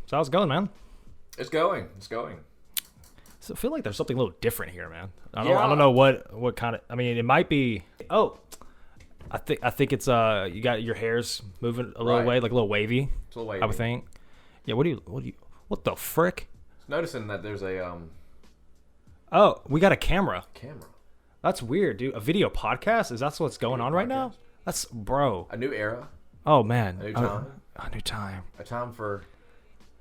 So how's it going, man? It's going. It's going. So I feel like there's something a little different here, man. I Yeah. don't know what kind of. I mean, it might be. Oh, I think it's you got your hair's moving a little Right. way, like a little wavy. It's a little wavy. I would think. Yeah. What the frick? Noticing that there's a Oh, we got a camera. camera. That's weird, dude. A video podcast? Is that what's going on right now? podcast. That's bro. A new era. Oh man. A new time. A new time. A time for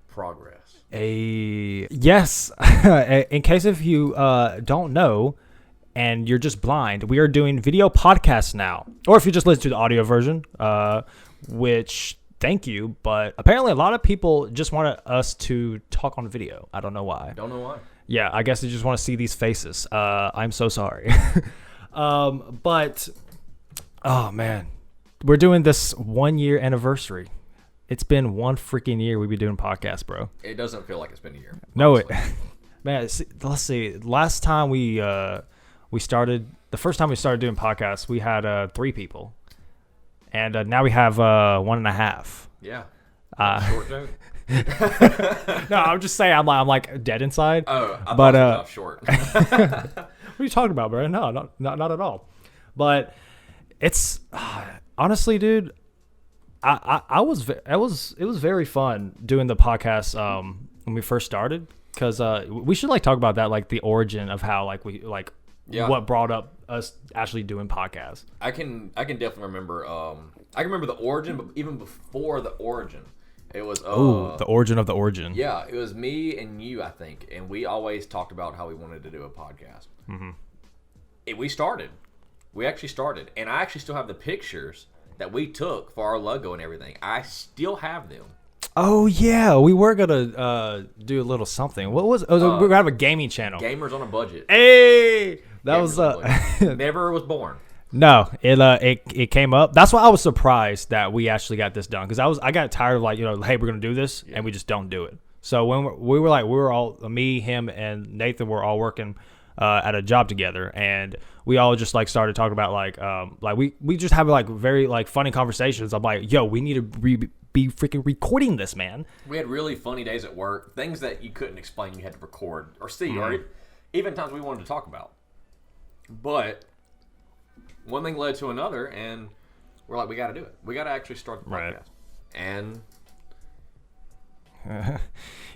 progress. Yes. In case if you don't know and you're just blind, we are doing video podcasts now. Or if you just listen to the audio version, which thank you, but apparently a lot of people just want us to talk on video. I don't know why. Don't know why. Yeah, I guess they just want to see these faces. I'm so sorry. But oh man, we're doing this 1 year anniversary. It's been one freaking year we've been doing podcasts, bro. It doesn't feel like it's been a year. No, honestly. man. Let's see. Last time we started, the first time we started doing podcasts, we had 3 people, and now we have 1.5. Yeah. Uh, Short joke. No, I'm just saying, I'm like dead inside. Oh, I But, thought it was off short. What are you talking about, bro? No, not at all. But it's honestly, dude. It was very fun doing the podcast when we first started, because we should like talk about that, like the origin of how Yeah. what brought up us actually doing podcasts. I can definitely remember. I can remember the origin, but even before the origin, it was. The origin of the origin. Yeah, it was me and you, I think, and we always talked about how we wanted to do a podcast. Mm-hmm. We started. We actually started, and I actually still have the pictures that we took for our logo and everything. I still have them. Oh yeah, we were gonna do a little something. What was? We were gonna have a gaming channel. Gamers on a budget. Hey, that was Gamers on a budget. Never was born. No, it came up. That's why I was surprised that we actually got this done, because I got tired of hey, we're gonna do this, and we just don't do it. So when we were all, me, him, and Nathan were all working at a job together, and we all just started talking about we just have very funny conversations. I'm like, yo, we need to be freaking recording this, man. We had really funny days at work, things that you couldn't explain, you had to record or see, or even times we wanted to talk about. But one thing led to another, and we're like, we got to do it. We got to actually start the podcast. Right. And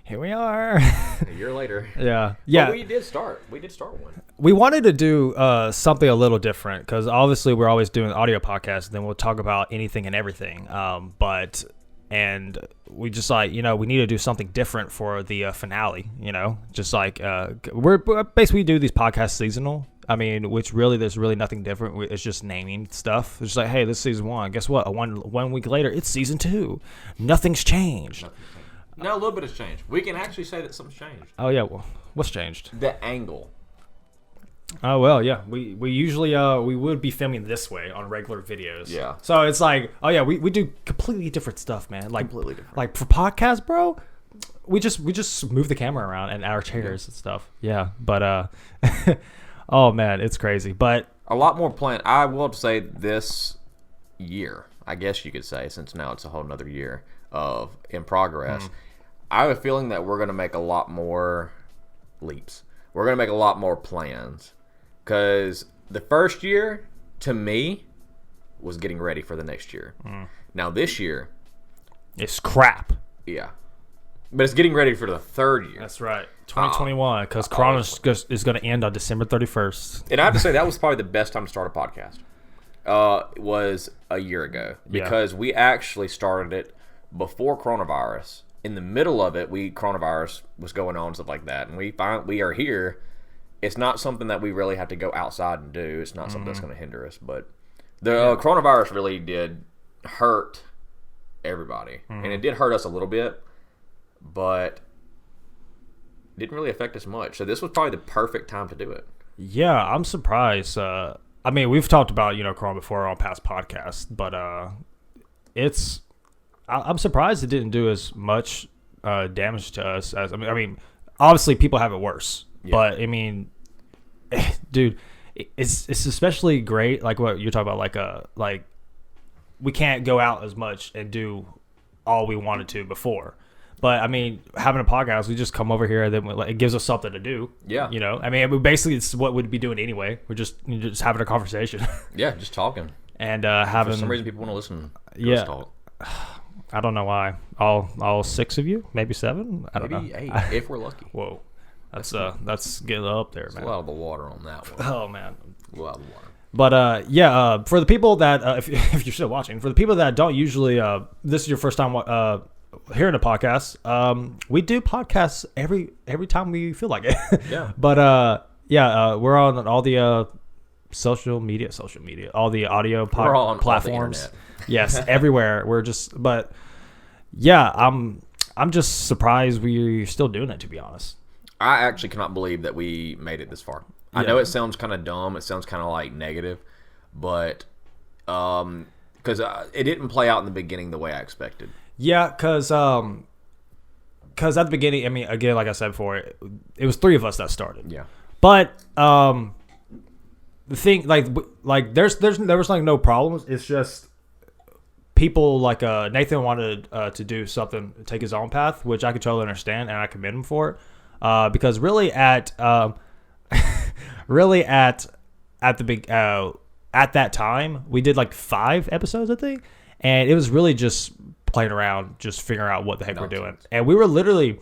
Here we are. a year later. Yeah. But we did start. We did start one. We wanted to do something a little different, because obviously we're always doing audio podcasts, and then we'll talk about anything and everything. And we just we need to do something different for the finale. Just we're basically do these podcasts seasonal. I mean, which really there's really nothing different. It's just naming stuff. It's just hey, this is season 1. Guess what? One week later, it's season 2. Nothing's changed. No, a little bit has changed. We can actually say that something's changed. Oh yeah, well, what's changed? The angle. Oh well, yeah. We usually we would be filming this way on regular videos. Yeah. So it's we do completely different stuff, man. Completely different. Like for podcasts, bro, we just move the camera around and our chairs and stuff. Yeah. But oh man, it's crazy. But A lot more planned. I will say this year, I guess you could say, since now it's a whole nother year of in progress. I have a feeling that we're going to make a lot more leaps. We're going to make a lot more plans. Because the first year, to me, was getting ready for the next year. Now this year, it's crap. yeah. But it's getting ready for the third year. That's right. 2021, because Corona is going to end on December 31st. And I have to say, that was probably the best time to start a podcast. Was a year ago. Because we actually started it before coronavirus. In the middle of it, coronavirus was going on and stuff like that. And we are here. It's not something that we really have to go outside and do. It's not something that's going to hinder us. But the coronavirus really did hurt everybody. And it did hurt us a little bit. But it didn't really affect us much. So this was probably the perfect time to do it. Yeah, I'm surprised. I mean, we've talked about Corona before on past podcasts, but I'm surprised it didn't do as much damage to us as I mean, obviously people have it worse, but I mean, dude, it's especially great like what you're talking about, like we can't go out as much and do all we wanted to before. But I mean, having a podcast, we just come over here, and then it gives us something to do. Yeah. I mean, basically, it's what we'd be doing anyway. We're just having a conversation. Yeah, just talking. And having. For some reason, people want to listen. Yeah. To us talk. I don't know why. All 6 of you, maybe 7. I don't know. Maybe 8 if we're lucky. Whoa, that's getting up there, man. A lot of the water on that one. Oh man, A lot of the water. But for the people that if you're still watching, for the people that don't usually this is your first time hearing a podcast, we do podcasts every time we feel like it. Yeah. But we're on all the social media, all the audio platforms. Yes, everywhere. We're just, but yeah, I'm just surprised we're still doing it, to be honest. I actually cannot believe that we made it this far. I know it sounds kind of dumb. It sounds kind of like negative, but because it didn't play out in the beginning the way I expected. Yeah, because at the beginning, I mean, again, like I said before, it was 3 of us that started. Yeah. But the thing, like there was like no problems. It's just people like Nathan wanted to do something, take his own path, which I could totally understand, and I commend him for it. Because really at that time, we did like 5 episodes, I think, and it was really just playing around, just figuring out what the heck we're doing. And we were literally,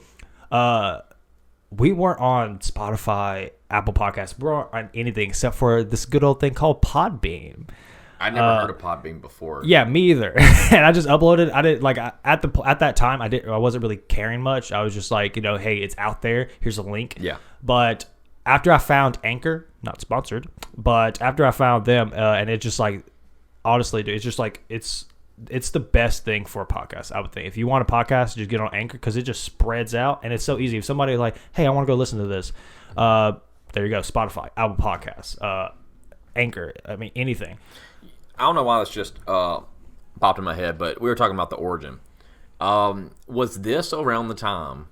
we weren't on Spotify, Apple Podcasts, we weren't on anything except for this good old thing called Podbean. I never heard of Podbean before. Yeah, me either. And I just uploaded. I didn't like at that time. I wasn't really caring much. I was just like, hey, it's out there. Here's a link. Yeah. But after I found Anchor, not sponsored, but after I found them, and it just like, honestly, dude, it's just like it's the best thing for a podcast. I would think if you want a podcast, just get on Anchor because it just spreads out and it's so easy. If somebody like, hey, I want to go listen to this, there you go. Spotify, Apple Podcasts, Anchor. I mean, anything. I don't know why this just popped in my head, but we were talking about the origin. Was this around the time?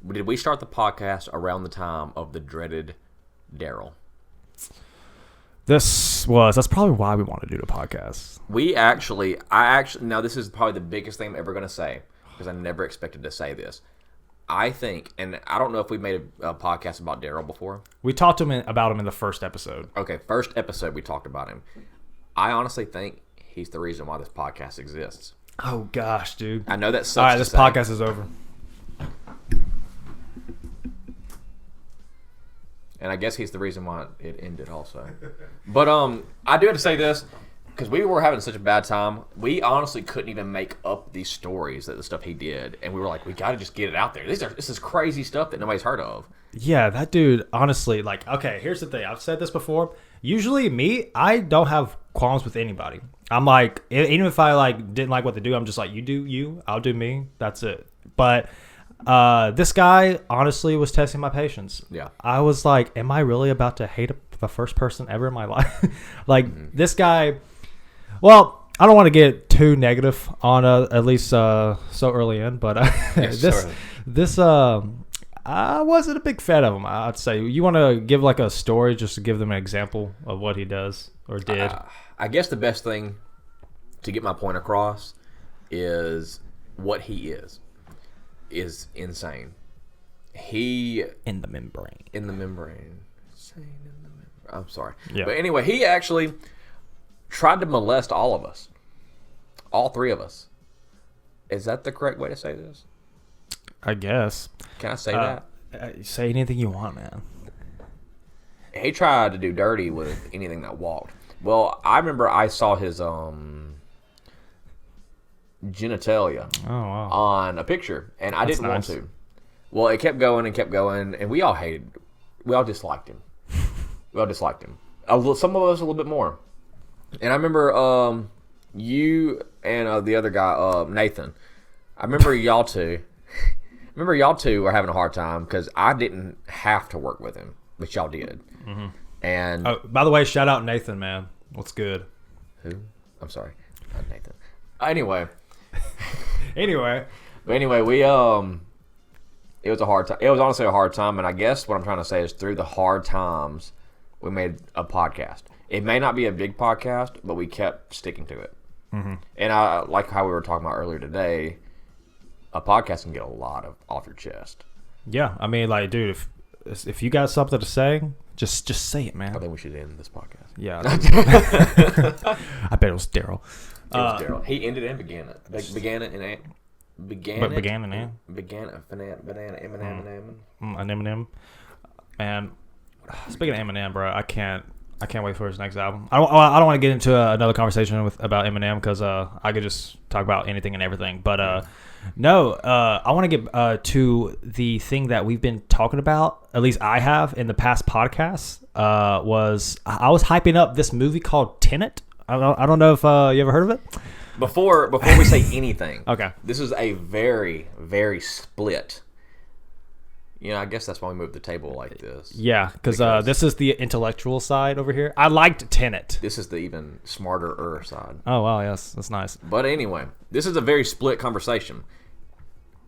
Did we start the podcast around the time of the dreaded Daryl? That's probably why we want to do the podcast. Now this is probably the biggest thing I'm ever going to say because I never expected to say this. I think, and I don't know if we made a podcast about Daryl before. We talked to him about him in the first episode. Okay, first episode we talked about him. I honestly think he's the reason why this podcast exists. Oh gosh, dude! I know that sucks. All right, this podcast is over. And I guess he's the reason why it ended also. But I do have to say this, because we were having such a bad time, we honestly couldn't even make up these stories, that the stuff he did. And we were like, we got to just get it out there. This is crazy stuff that nobody's heard of. Yeah, that dude, honestly, like, okay, here's the thing. I've said this before. Usually me, I don't have qualms with anybody. I'm like, even if I like didn't like what they do, I'm just like, you do you, I'll do me. That's it. But this guy honestly was testing my patience. Yeah. I was like, am I really about to hate the first person ever in my life? Like this guy, well, I don't want to get too negative on at least so early in, but this I wasn't a big fan of him. I'd say you want to give like a story just to give them an example of what he does or did. I guess the best thing to get my point across is what he is insane. He in the membrane. Insane in the membrane. I'm sorry. Yeah. But anyway, he actually tried to molest all of us. All 3 of us. Is that the correct way to say this? I guess. Can I say that? Say anything you want, man. He tried to do dirty with anything that walked. Well, I remember I saw his genitalia on a picture, and I didn't want to. Well, it kept going, and we all disliked him. Some of us a little bit more. And I remember you and the other guy, Nathan. I remember y'all two. Were having a hard time because I didn't have to work with him, but y'all did. Mm-hmm. And by the way, shout out Nathan, man. What's good? Who? I'm sorry, not Nathan. Anyway. But anyway, we it was a hard time. It was honestly a hard time, and I guess what I'm trying to say is through the hard times, we made a podcast. It may not be a big podcast, but we kept sticking to it. Mm-hmm. And I like how we were talking about earlier today. a podcast can get a lot of off your chest. Yeah, I mean, like, dude, if you got something to say, just say it, man. I think we should end this podcast. Yeah. I bet it was Daryl. It was Daryl. He ended and began it. Began it. Eminem. Man, speaking of Eminem, bro, I can't wait for his next album. I don't want to get into another conversation about Eminem because I could just talk about anything and everything. But I want to get to the thing that we've been talking about. At least I have in the past podcasts. I was hyping up this movie called Tenet. I don't know if you ever heard of it. Before we say anything, okay, this is a very, very split. I guess that's why we moved the table like this. Yeah, because this is the intellectual side over here. I liked Tenet. This is the even smarter side. Oh, wow, yes, that's nice. But anyway, this is a very split conversation.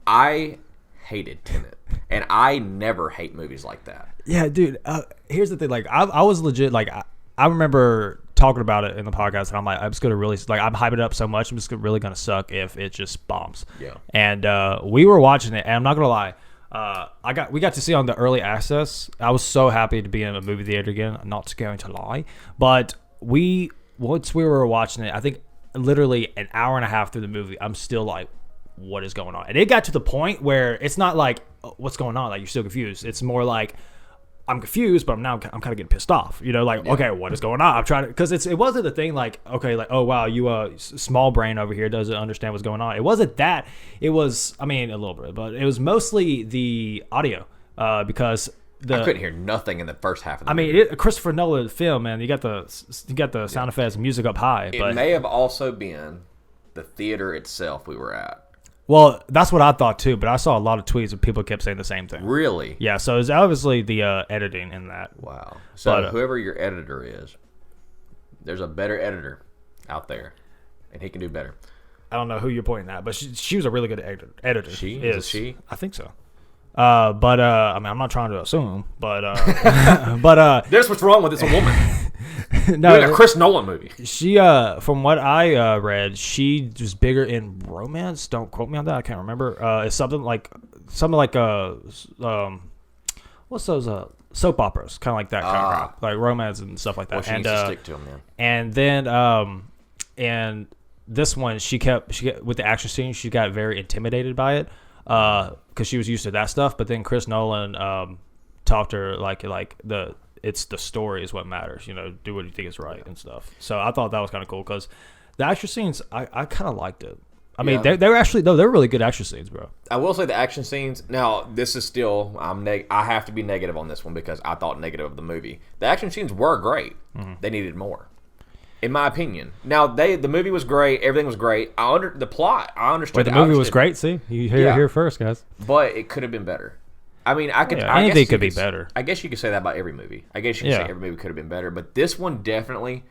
I hated Tenet, and I never hate movies like that. Yeah, dude, here's the thing. Like, I was legit, like, I remember talking about it in the podcast, and I'm like, I'm just gonna really, like, I'm hyping it up so much, I'm just really gonna suck if it just bombs. Yeah. And we were watching it, and I'm not gonna lie, we got to see on the early access. I was so happy to be in a movie theater again. I'm not going to lie, but once we were watching it, I think literally an hour and a half through the movie, I'm still like, what is going on? And it got to the point where it's not like, what's going on? Like, you're still confused. It's more like, I'm confused, but I'm kind of getting pissed off. Okay, what is going on? I'm trying to, because it wasn't the thing like, okay, like, oh wow, you small brain over here doesn't understand what's going on. It wasn't that. It was, I mean, a little bit, but it was mostly the audio because I couldn't hear nothing in the first half of the movie. I mean, Christopher Nolan film, man, you got the sound effects and music up high. It may have also been the theater itself we were at. Well, that's what I thought too, but I saw a lot of tweets and people kept saying the same thing. Really? Yeah, so it's obviously the editing in that. Wow. So whoever your editor is, there's a better editor out there, and he can do better. I don't know who you're pointing at, but she was a really good editor. She? Is she? I think so. I mean, I'm not trying to assume, but that's what's wrong with this woman. No, doing a Chris Nolan movie. She, from what I read, she was bigger in romance. Don't quote me on that. I can't remember. It's something like what's those soap operas? Kind of like that kind of crap, like romance and stuff like that. Well, she needs to stick to them, man. And then, and this one, she with the action scene, she got very intimidated by it, because she was used to that stuff. But then Chris Nolan talked to her like it's the story is what matters. Do what you think is right and stuff. So I thought that was kind of cool because the action scenes, I kind of liked it. I mean, they were actually, they're really good action scenes, bro. I will say the action scenes. Now, this is still, I have to be negative on this one because I thought negative of the movie. The action scenes were great. Mm-hmm. They needed more, in my opinion. Now, the movie was great. Everything was great. The plot, I understood. Wait, the movie was great. See, you hear it here first, guys. But it could have been better. I mean, anything could be better. I guess you could say that about every movie. I guess you could say every movie could have been better, but this one definitely.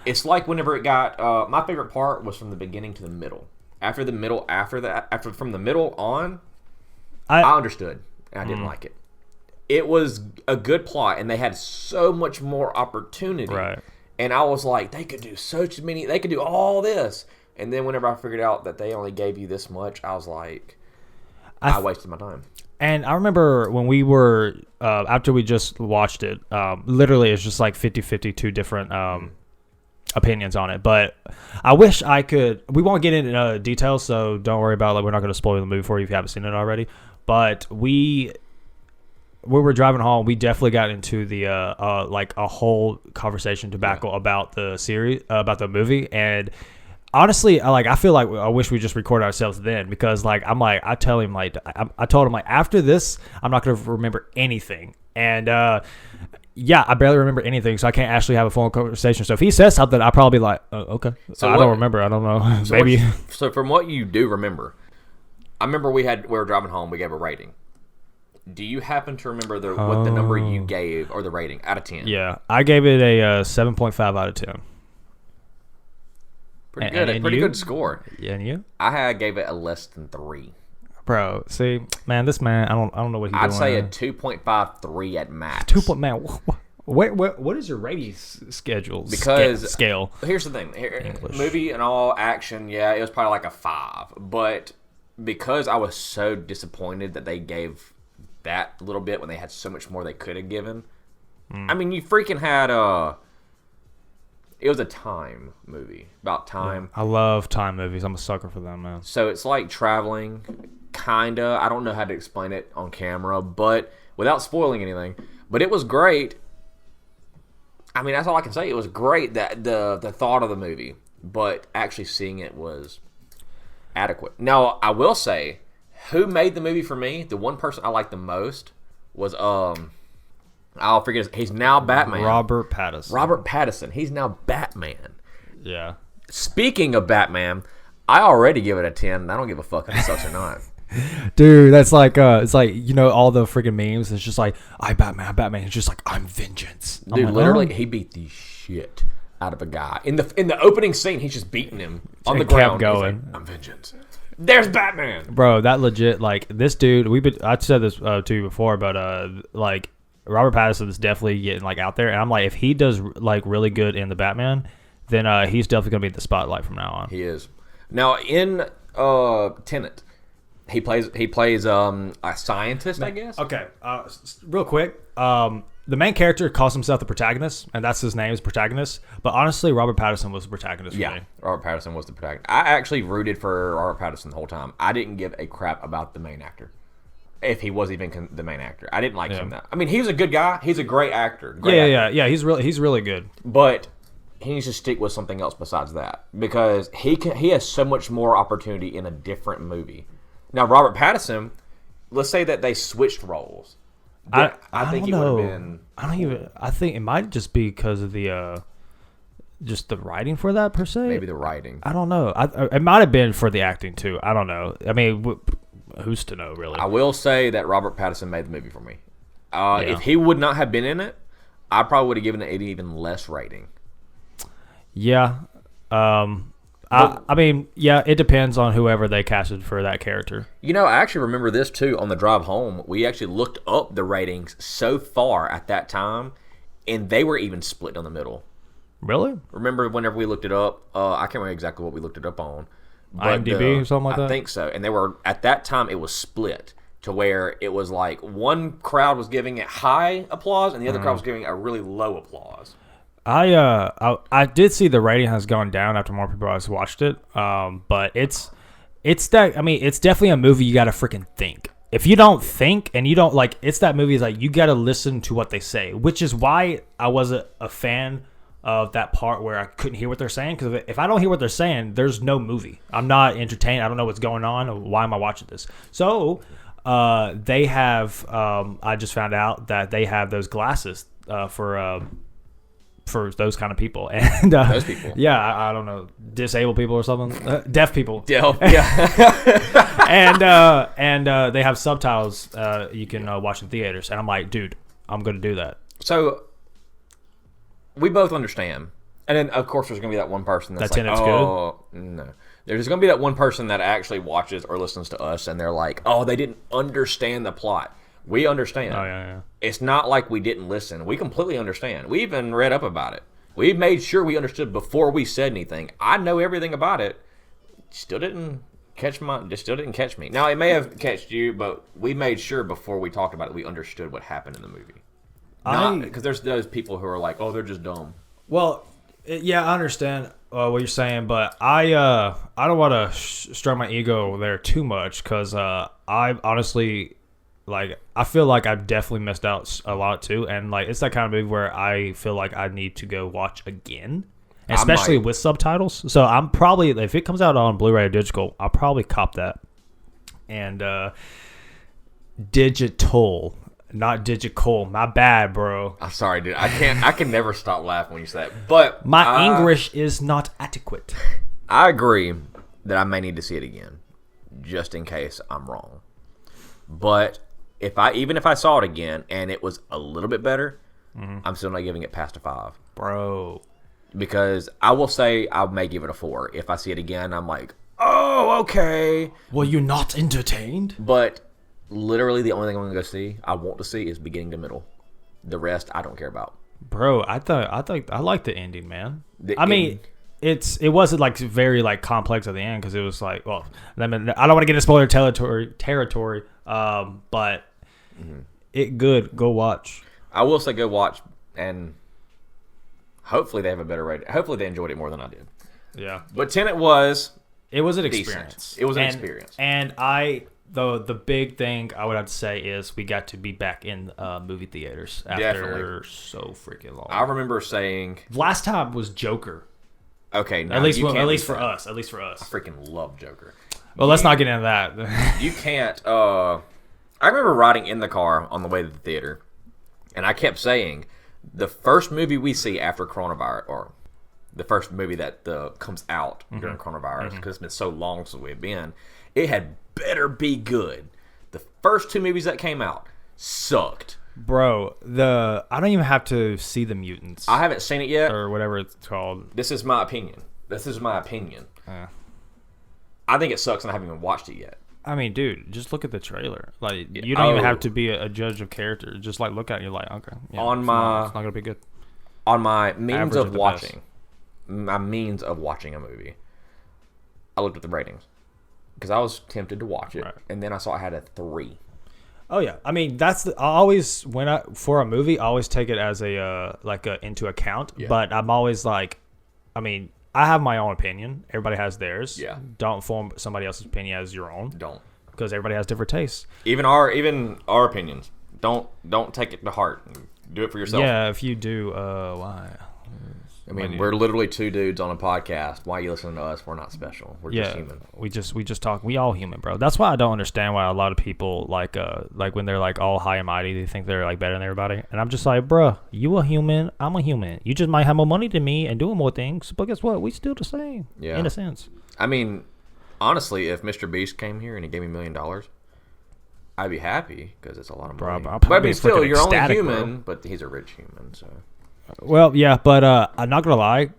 It's like whenever it got. My favorite part was from the beginning to the middle. From the middle on, I understood and I didn't like it. It was a good plot, and they had so much more opportunity. Right. And I was like, they could do all this. And then whenever I figured out that they only gave you this much, I was like, I wasted my time. And I remember when we were, after we just watched it, literally it's just like 50-50, two different opinions on it. But I wish I could, we won't get into details, so don't worry about it. We're not going to spoil the movie for you if you haven't seen it already. But we were driving home, we definitely got into the, like a whole conversation tobacco about the series, about the movie. And honestly, I feel like I wish we just recorded ourselves then because, like, I told him, like, after this, I'm not going to remember anything. And, I barely remember anything, so I can't actually have a full conversation. So if he says something, I'll probably be like, oh, okay. So I don't remember. I don't know. So maybe. So from what you do remember, I remember we were driving home, we gave a rating. Do you happen to remember what the number you gave or the rating out of 10? Yeah, I gave it a 7.5 out of 10. Pretty good score. Yeah, and you? I gave it a less than 3. Bro, see, man, this man, I don't know what he's doing. I'd say a 2.53 at max. Man, what is your rating schedule? Because scale. Here's the thing. Movie and all action, it was probably like a 5. But because I was so disappointed that they gave that little bit when they had so much more they could have given. I mean, you freaking had it was a time movie about time. I love time movies. I'm a sucker for them, man. So it's like traveling, kinda. I don't know how to explain it on camera, but without spoiling anything. But it was great. I mean, that's all I can say. It was great, that the thought of the movie, but actually seeing it was adequate. Now, I will say, who made the movie for me? The one person I liked the most was I'll forget he's now Batman. Robert Pattinson. Robert Pattinson. He's now Batman. Yeah. Speaking of Batman, I already give it a 10. I don't give a fuck if it sucks or not. Dude, that's like it's like, you know, all the freaking memes. It's just like, I'm Batman. It's just like, I'm vengeance. Dude, like, literally, he beat the shit out of a guy in the opening scene. He's just beating him on the ground. Kept going. He's like, I'm vengeance. There's Batman, bro. That legit, like, this dude. I've said this to you before, but like, Robert Pattinson is definitely getting like out there, and I'm like, if he does like really good in the Batman, then he's definitely gonna be in the spotlight from now on. He is. Now in Tenet, he plays a scientist, I guess. Okay, real quick, the main character calls himself the protagonist, and that's his name is protagonist. But honestly, Robert Pattinson was the protagonist for me. Robert Pattinson was the protagonist. I actually rooted for Robert Pattinson the whole time. I didn't give a crap about the main actor. If he was even the main actor, I didn't like him. That I mean, he's a good guy. He's a great actor. Yeah. He's really good. But he needs to stick with something else besides that, because he has so much more opportunity in a different movie. Now, Robert Pattinson, let's say that they switched roles. I think don't it know. would have been. I think it might just be because of the just the writing for that per se. Maybe the writing. I don't know. It might have been for the acting too. I don't know. I mean, who's to know, really? I will say that Robert Pattinson made the movie for me. If he would not have been in it, I probably would have given it an even less rating. Yeah. I mean, yeah, it depends on whoever they casted for that character. You know, I actually remember this, too. On the drive home, we actually looked up the ratings so far at that time, and they were even split down the middle. Really? Remember whenever we looked it up? I can't remember exactly what we looked it up on. But, IMDb or something like that? I think so. And they were, at that time, it was split to where it was like one crowd was giving it high applause and the other crowd was giving it a really low applause. I did see the rating has gone down after more people has watched it. But it's that, I mean, it's definitely a movie you got to freaking think. If you don't think and you don't like, it's that movie is like, you got to listen to what they say, which is why I wasn't a fan of that part where I couldn't hear what they're saying, because if I don't hear what they're saying, there's no movie. I'm not entertained. I don't know what's going on. Why am I watching this? So they have. I just found out that they have those glasses for those kind of people, and those people. Yeah, I don't know, disabled people or something, deaf people. Deaf, yeah. and they have subtitles you can watch in theaters, and I'm like, dude, I'm gonna do that. So. We both understand. And then, of course, there's going to be that one person that's Tenet's good. No. There's going to be that one person that actually watches or listens to us, and they're like, oh, they didn't understand the plot. We understand. Oh, yeah. It's not like we didn't listen. We completely understand. We even read up about it. We made sure we understood before we said anything. I know everything about it. Still didn't catch me. Now, it may have catched you, but we made sure before we talked about it, we understood what happened in the movie. Because there's those people who are like, oh, they're just dumb. Well, yeah, I understand what you're saying, but I don't want to stroke my ego there too much, because I honestly, like, I feel like I've definitely missed out a lot too, and like it's that kind of movie where I feel like I need to go watch again, especially with subtitles. So I'm probably, if it comes out on Blu-ray or digital, I'll probably cop that. And digital. Not digital. My bad, bro. I'm sorry, dude. I can never stop laughing when you say that. But my English is not adequate. I agree that I may need to see it again, just in case I'm wrong. But even if I saw it again and it was a little bit better, I'm still not giving it past a 5, bro. Because I will say I may give it a 4 if I see it again. I'm like, oh, okay. Were you not entertained? But literally, the only thing I'm going to go see, I want to see, is beginning to middle. The rest, I don't care about. Bro, I like the ending, man. I mean, it wasn't like very like complex at the end because it was like, well, I mean, I don't want to get into spoiler territory, but it good. Go watch. I will say go watch, and hopefully they have a better rating. Hopefully they enjoyed it more than I did. Yeah, but Tenet was it was an decent. experience. It was an experience, and the big thing I would have to say is we got to be back in movie theaters after so freaking long. I remember saying last time was Joker. Okay, no, at least for us. I freaking love Joker. Well, let's not get into that. You can't. I remember riding in the car on the way to the theater, and I kept saying, the first movie we see after coronavirus, or the first movie that comes out during coronavirus, because it's been so long since we've been, it had better be good. The first two movies that came out sucked. Bro, I don't even have to see The Mutants. I haven't seen it yet. Or whatever it's called. This is my opinion. I think it sucks and I haven't even watched it yet. I mean, dude, just look at the trailer. Like, you don't even have to be a judge of character. Just like look at it and you're like, okay. Yeah, it's not gonna be good. On my means of watching a movie, I looked at the ratings because I was tempted to watch it, and then I saw I had a 3. Oh yeah, I mean I always for a movie I always take it as a into account. Yeah. But I'm always like, I mean, I have my own opinion. Everybody has theirs. Yeah. Don't form somebody else's opinion as your own. Don't, because everybody has different tastes. Even our opinions. Don't take it to heart. Do it for yourself. Yeah, if you do, why? I mean, we're literally two dudes on a podcast. Why are you listening to us? We're not special. We're just human. We just talk. We all human, bro. That's why I don't understand why a lot of people like when they're like all high and mighty, they think they're like better than everybody. And I'm just like, bro, you a human. I'm a human. You just might have more money than me and doing more things, but guess what? We still the same. Yeah. In a sense. I mean, honestly, if Mr. Beast came here and he gave me $1 million, I'd be happy because it's a lot of money. But I mean, still, you're only human, but he's a rich human, so. Well, yeah, but I'm not gonna lie.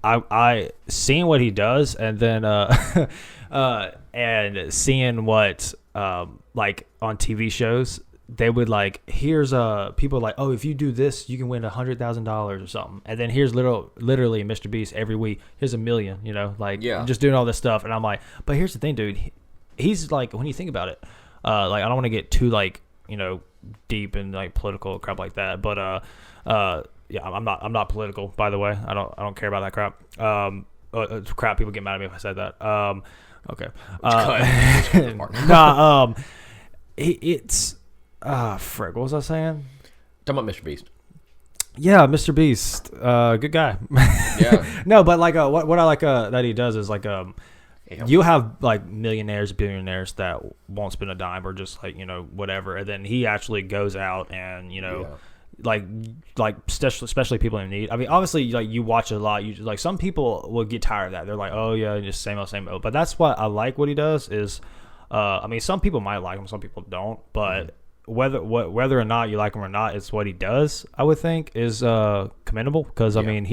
I seeing what he does, and then and seeing what like on TV shows, they would like here's people like, oh, if you do this, you can win $100,000 or something, and then here's literally Mr. Beast every week. Here's $1 million, like just doing all this stuff, and I'm like, but here's the thing, dude. He's like, when you think about it, like I don't want to get too like deep and like political crap like that, but yeah, I'm not political, by the way. I don't care about that crap. Crap, people get mad at me if I said that. Okay. It's frick. What was I saying? Talking about Mr. Beast. Yeah, Mr. Beast. Good guy. Yeah. No, but like what I like that he does is like you have like millionaires, billionaires that won't spend a dime or just like whatever, and then he actually goes out and like especially people in need. I mean, obviously, like you watch a lot. You like some people will get tired of that. They're like, oh yeah, just same old. But that's what I like. What he does is, I mean, some people might like him, some people don't. But whether or not you like him or not, it's what he does. I would think is commendable because I mean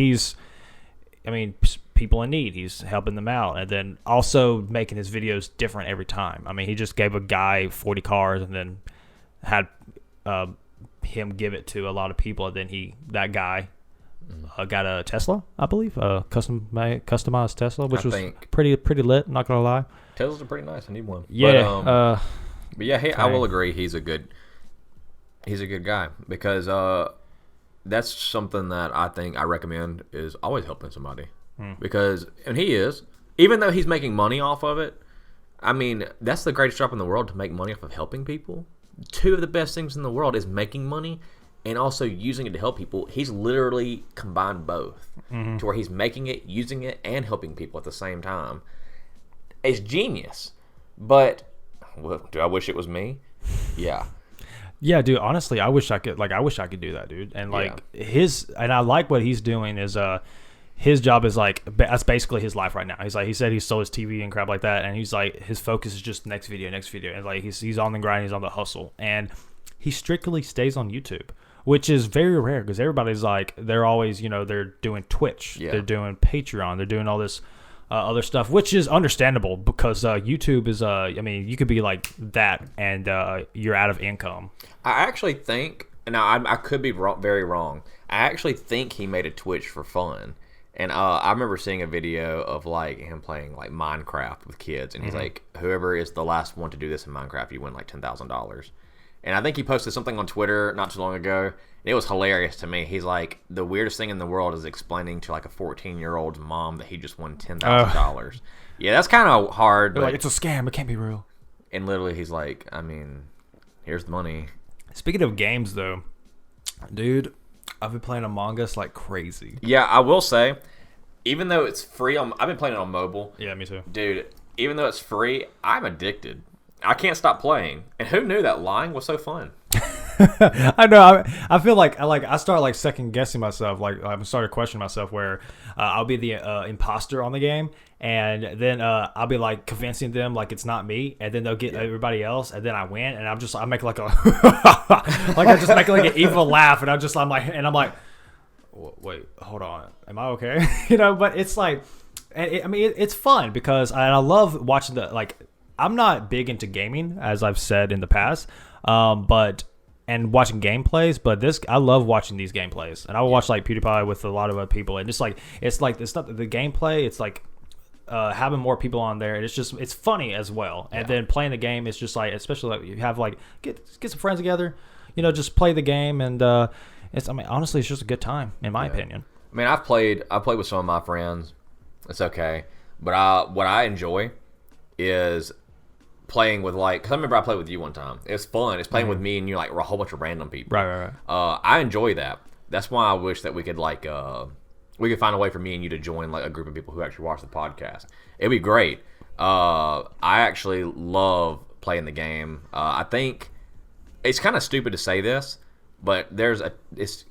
people in need, he's helping them out, and then also making his videos different every time. I mean, he just gave a guy 40 cars and then had him give it to a lot of people, and then that guy got a Tesla, I believe, customized Tesla, which was pretty lit, not gonna lie. Teslas are pretty nice. I need one. Yeah. But yeah, I will agree he's a good guy because that's something that I think I recommend is always helping somebody. Because, and he is, even though he's making money off of it, I mean, that's the greatest job in the world, to make money off of helping people. Two of the best things in the world is making money and also using it to help people. He's literally combined both to where he's making it, using it, and helping people at the same time. It's genius. But, do I wish it was me? Yeah. Yeah, dude, honestly, I wish I could do that, dude. And like and I like what he's doing is his job is like, that's basically his life right now. He's like, he said he sold his TV and crap like that, and he's like, his focus is just next video, and like he's on the grind, he's on the hustle, and he strictly stays on YouTube, which is very rare because everybody's like, they're always they're doing Twitch, they're doing Patreon, they're doing all this other stuff, which is understandable because YouTube is I mean, you could be like that and you're out of income. I actually think, now I could be very wrong. I actually think he made a Twitch for fun. And I remember seeing a video of like him playing like Minecraft with kids, and he's like, whoever is the last one to do this in Minecraft, you win like $10,000. And I think he posted something on Twitter not too long ago. And it was hilarious to me. He's like, the weirdest thing in the world is explaining to like a 14-year-old's mom that he just won $10,000. Yeah, that's kind of hard. But, like, it's a scam. It can't be real. And literally, he's like, I mean, here's the money. Speaking of games, though, dude, I've been playing Among Us like crazy. Yeah, I will say, even though it's free, I've been playing it on mobile. Yeah, me too. Dude, even though it's free, I'm addicted. I can't stop playing. And who knew that lying was so fun? I know. I feel like I start like second guessing myself. Like I'm starting to question myself where I'll be the imposter on the game, and then I'll be like convincing them like it's not me, and then they'll get everybody else, and then I win, and I make like a like I just make like an evil laugh, and I'm like, wait, hold on, am I okay? But it's like, it's fun because I love watching I'm not big into gaming, as I've said in the past, and watching gameplays, but I love watching these gameplays, and I will watch like PewDiePie with a lot of other people, and it's not the gameplay, it's like having more people on there, and it's funny as well, and then playing the game is just like, especially like you have like get some friends together, just play the game, and honestly, it's just a good time in my opinion. I mean, I've played with some of my friends. It's okay, but what I enjoy is playing with because I remember I played with you one time. It's fun. It's playing with me and you, like a whole bunch of random people. Right. I enjoy that. That's why I wish that we could we could find a way for me and you to join like a group of people who actually watch the podcast. It'd be great. I actually love playing the game. I think it's kind of stupid to say this, but it's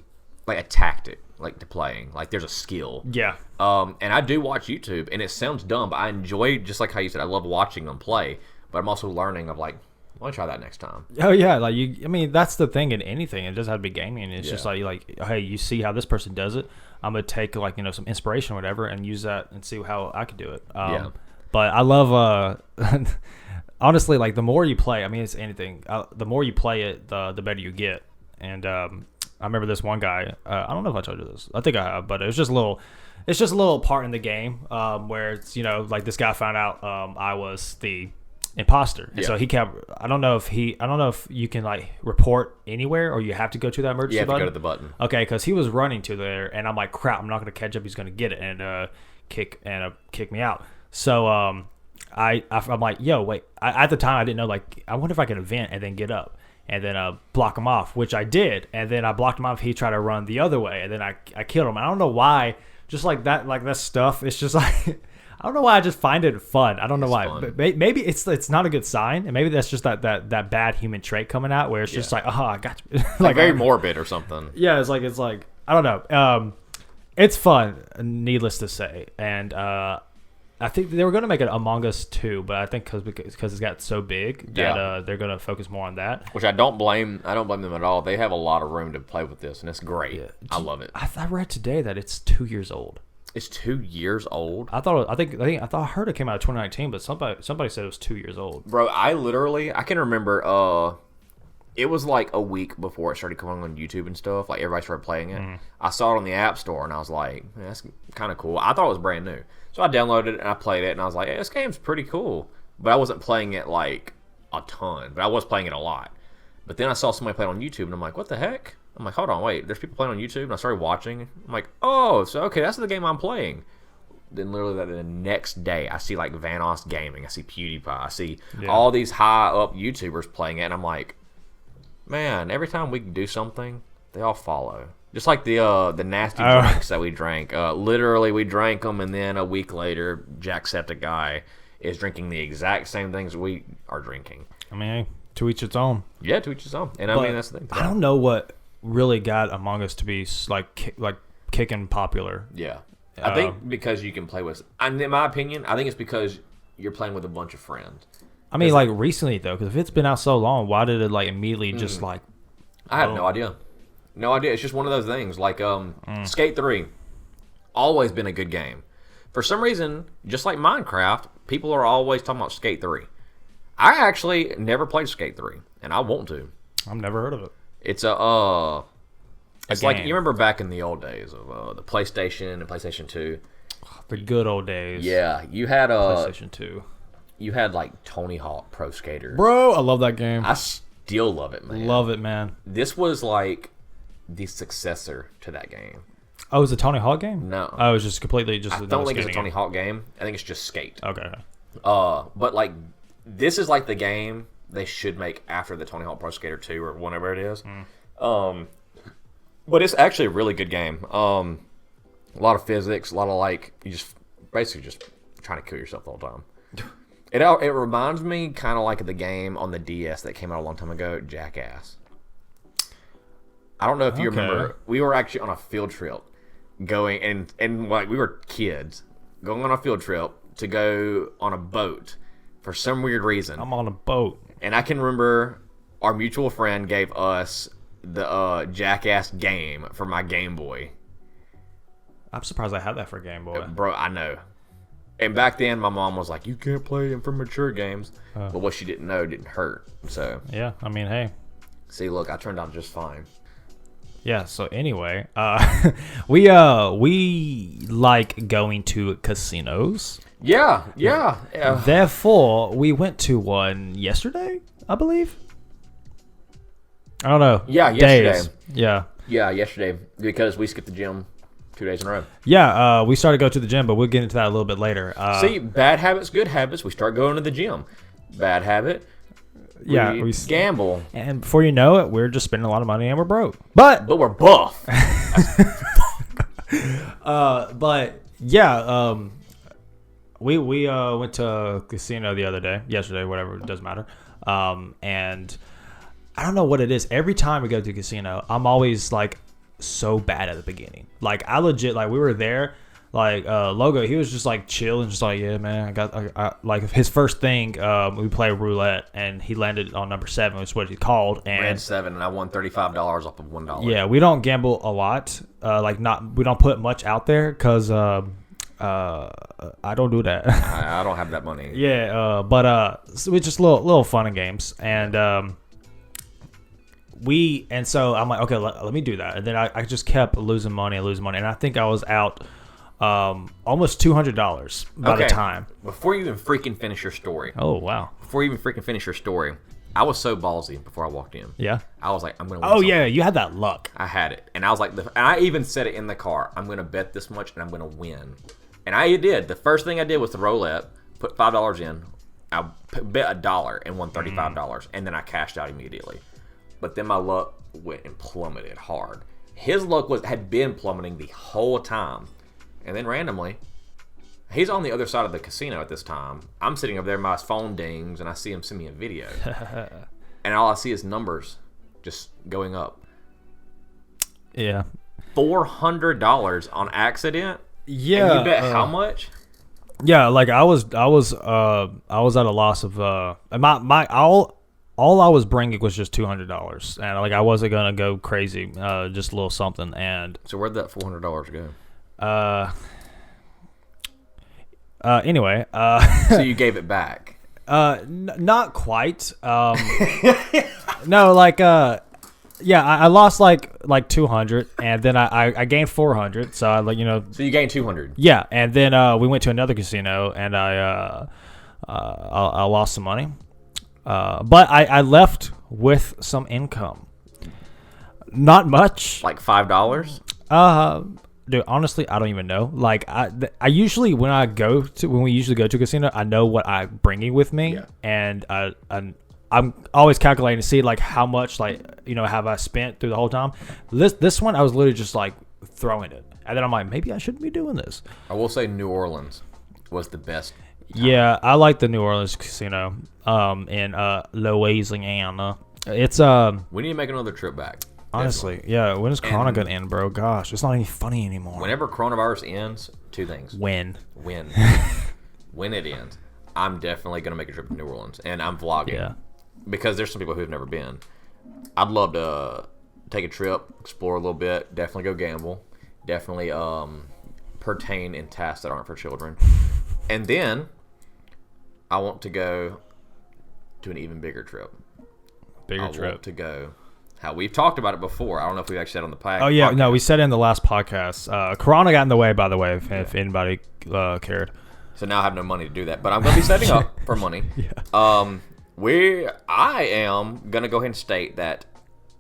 like a tactic to playing. Like there's a skill. Yeah. And I do watch YouTube, and it sounds dumb, but I enjoy, just like how you said, I love watching them play. But I'm also learning of like, I'll try that next time. Oh yeah, that's the thing in anything. It doesn't have to be gaming. It's just like, hey, you see how this person does it. I'm gonna take some inspiration or whatever and use that and see how I can do it. But I love honestly, like the more you play, it's anything. The more you play it, the better you get. And I remember this one guy. I don't know if I told you this. I think I have, but it's just a little part in the game where it's like this guy found out I was the imposter, and so he kept. I don't know if you can like report anywhere, or you have to go to that emergency button. You have to go to the button. Okay, because he was running to there, and I'm like, crap, I'm not going to catch up. He's going to get it and kick me out. So I'm like, yo, wait. At the time, I didn't know. Like, I wonder if I can event and then get up and then block him off, which I did, and then I blocked him off. He tried to run the other way, and then I killed him. I don't know why. Just like that stuff. It's just like. I don't know why I just find it fun. I don't know why. Fun. But maybe it's not a good sign, and maybe that's just that bad human trait coming out where it's just like, I got you. like very morbid or something. Yeah, it's like I don't know. It's fun, needless to say, and I think they were going to make it Among Us 2, but I think because it's got so big that they're going to focus more on that. Which I don't blame them at all. They have a lot of room to play with this, and it's great. Yeah. I love it. I read today that it's 2 years old. It's 2 years old. I heard it came out of 2019, but somebody said it was 2 years old. Bro, I can remember. It was like a week before it started coming on YouTube and stuff. Like everybody started playing it. I saw it on the App Store, and I was like, that's kind of cool. I thought it was brand new, so I downloaded it and I played it, and I was like, hey, this game's pretty cool. But I wasn't playing it like a ton, but I was playing it a lot. But then I saw somebody play it on YouTube, and I'm like, what the heck? I'm like, hold on, wait, there's people playing on YouTube, and I started watching. I'm like, oh, so okay, that's the game I'm playing. Then literally the next day, I see like Vanoss Gaming, I see PewDiePie, I see all these high up YouTubers playing it, and I'm like, man, every time we do something, they all follow. Just like the nasty drinks that we drank. Literally, we drank them, and then a week later, Jacksepticeye is drinking the exact same things we are drinking. To each its own. Yeah, to each its own. And that's the thing. I don't know what really got Among Us to be like kicking popular. Yeah. I think because you can play with, in my opinion, I think it's because you're playing with a bunch of friends. Like recently though, because if it's been out so long, why did it like immediately just like? I have no idea. No idea. It's just one of those things. Like Skate 3, always been a good game. For some reason, just like Minecraft, people are always talking about Skate 3. I actually never played Skate 3, and I want to. I've never heard of it. It's a It's like, you remember back in the old days of the PlayStation and PlayStation 2? The good old days. Yeah, you had PlayStation 2. You had like Tony Hawk Pro Skater. Bro, I love that game. I still love it, man. Love it, man. This was like the successor to that game. Oh, it was a Tony Hawk game? No. Oh, it was just completely just. I don't think it's a Tony Hawk game. I think it's just Skate. Okay. But like, this is like the game they should make after the Tony Hawk Pro Skater 2 or whatever it is. But it's actually a really good game. A lot of physics, a lot of like, you just basically just trying to kill yourself the whole time. It reminds me kind of like the game on the DS that came out a long time ago, Jackass. I don't know if you remember. We were actually on a field trip going, and like we were kids going on a field trip to go on a boat for some weird reason. I'm on a boat. And I can remember our mutual friend gave us the Jackass game for my Game Boy. I'm surprised I had that for Game Boy. Bro, I know. And back then, my mom was like, "You can't play them for mature games." But what she didn't know didn't hurt. So yeah, I mean, hey. See, look, I turned out just fine. Yeah. So anyway, we like going to casinos. Yeah. Therefore, we went to one yesterday, I believe. I don't know. Yeah, yesterday. Days. Yeah. Yeah, yesterday, because we skipped the gym 2 days in a row. Yeah, we started to go to the gym, but we'll get into that a little bit later. See, bad habits, good habits. We start going to the gym. Bad habit. We gamble. And before you know it, we're just spending a lot of money and we're broke. But we're buff. But yeah, we went to a casino the other day, yesterday, whatever, it doesn't matter. And I don't know what it is. Every time we go to a casino, I'm always like so bad at the beginning. Like I legit, like we were there, like Logo, he was just like chill and just like, yeah, man, I like his first thing. We played roulette and he landed on number 7, which is what he called. And red 7, and I won $35 off of $1. Yeah, we don't gamble a lot. We don't put much out there because I don't do that. I don't have that money. Yeah, but so it's just little fun and games, and so I'm like, okay, let me do that, and then I just kept losing money, and I think I was out almost $200 by the time. Before you even freaking finish your story. Oh wow! Before you even freaking finish your story, I was so ballsy before I walked in. Yeah. I was like, I'm gonna win something. Yeah, you had that luck. I had it, and I was like, and I even said it in the car. I'm gonna bet this much, and I'm gonna win. And I did. The first thing I did was the roulette. Put $5 in. I bet $1 and won $35, and then I cashed out immediately. But then my luck went and plummeted hard. His luck had been plummeting the whole time, and then randomly, he's on the other side of the casino at this time. I'm sitting over there, my phone dings, and I see him send me a video, and all I see is numbers just going up. Yeah, $400 on accident. Yeah, and you bet how much? Yeah, like I was at a loss of all I was bringing was just $200, and like I wasn't gonna go crazy, just a little something. And so where'd that $400 go? Anyway, so you gave it back? Not quite. No, like yeah, I lost like 200, and then I gained 400. So I So you gained 200. Yeah, and then we went to another casino, and I lost some money. But I left with some income. Not much. Like $5? Dude, honestly, I don't even know. Like I usually when we usually go to a casino, I know what I'm bringing with me, yeah. And I'm always calculating to see like how much have I spent through the whole time. This one I was literally just like throwing it, and then I'm like, maybe I shouldn't be doing this. I will say New Orleans was the best time. Yeah, I like the New Orleans casino in Louisiana. It's we need to make another trip back. Honestly, definitely. Yeah. When is Corona gonna end, bro? Gosh, it's not any funny anymore. Whenever coronavirus ends, 2 things. When When it ends, I'm definitely gonna make a trip to New Orleans, and I'm vlogging. Yeah. Because there's some people who've never been. I'd love to take a trip, explore a little bit, definitely go gamble, definitely pertain in tasks that aren't for children, and then I want to go to an even bigger trip. I want to go how we've talked about it before. I don't know if we actually said it on the podcast. Oh yeah, no, we said it in the last podcast. Corona got in the way, by the way, if anybody cared. So now I have no money to do that, but I'm going to be setting up for money. Yeah. I am going to go ahead and state that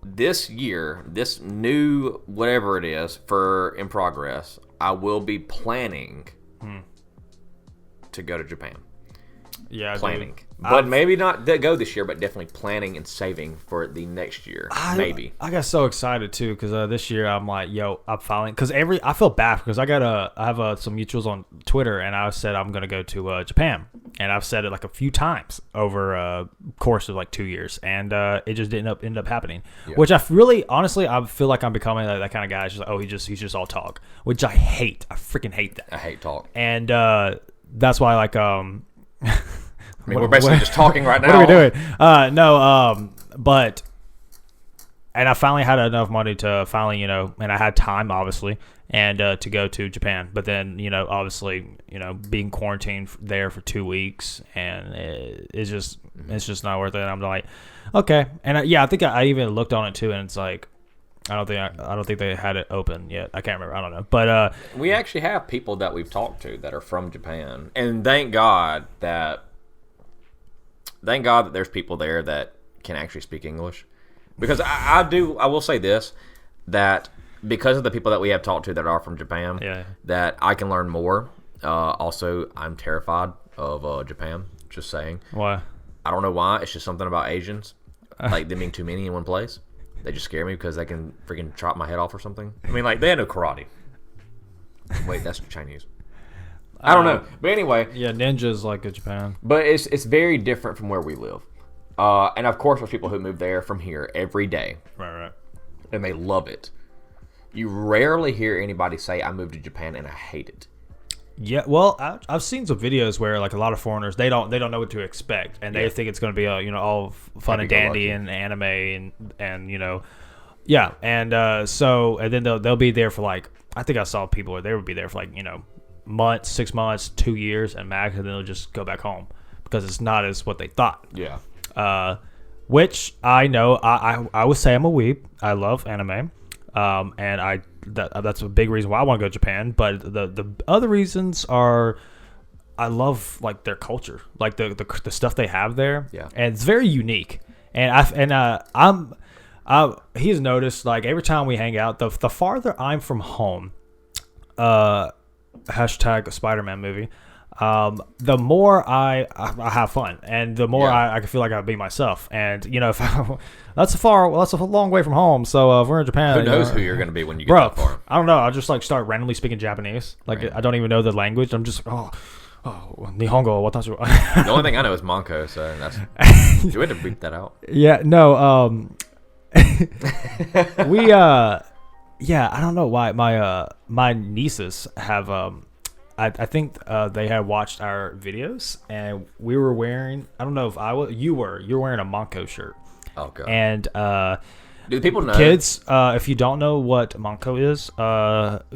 this year, this new whatever it is for In Progress, I will be planning to go to Japan. Yeah, planning. Dude. But maybe not go this year, but definitely planning and saving for the next year. Maybe. I got so excited too because this year I'm like, yo, I'm finally because I feel bad because I have some mutuals on Twitter and I said I'm gonna go to Japan and I've said it like a few times over a course of like 2 years and it just didn't end up happening. Yeah. Which I really honestly I feel like I'm becoming that kind of guy. It's just like, he's just all talk, which I hate. I freaking hate that. I hate talk. And that's why like I mean, we're basically just talking right now. What are we doing? But and I finally had enough money to finally, and I had time, obviously, and to go to Japan. But then, obviously, being quarantined there for 2 weeks, and it's just not worth it. And I'm like, okay, and I think I even looked on it too, and it's like, I don't think they had it open yet. I can't remember. I don't know, but we actually have people that we've talked to that are from Japan, and thank God that there's people there that can actually speak English. Because I will say this, that because of the people that we have talked to that are from Japan, that I can learn more. Also, I'm terrified of Japan, just saying. Why? I don't know why. It's just something about Asians. Like them being too many in one place. They just scare me because they can freaking chop my head off or something. I mean, like, they had no karate. Wait, that's Chinese. I don't know. But anyway. Yeah, ninja's like a Japan. But it's very different from where we live. And of course, there's people who move there from here every day. Right. And they love it. You rarely hear anybody say, I moved to Japan and I hate it. Yeah, well, I've seen some videos where like a lot of foreigners they don't know what to expect, and they think it's going to be all fun and dandy and anime and yeah, and so and then they'll be there for like I think I saw people where they would be there for like months, 6 months, 2 years, and max, and then they'll just go back home because it's not as what they thought. Yeah. Which I know I would say I'm a weeb. I love anime, and that's a big reason why I want to go to Japan. But the other reasons are I love like their culture, like the stuff they have there. Yeah, and it's very unique. And he's noticed like every time we hang out, the farther I'm from home, hashtag Spider-Man movie. The more I have fun, and the more I feel like I be myself. And if that's a long way from home. So if we're in Japan, who knows who you're going to be when you get that far? I don't know. I'll just like start randomly speaking Japanese. Like I don't even know the language. I'm just Nihongo watashi wa. The only thing I know is Manko, so that's. Do we have to beep that out? Yeah. No. We yeah. I don't know why my nieces have I think they had watched our videos, and we were wearing. I don't know if you were wearing a Monko shirt. Oh god! And do people know? Kids, if you don't know what Monko is,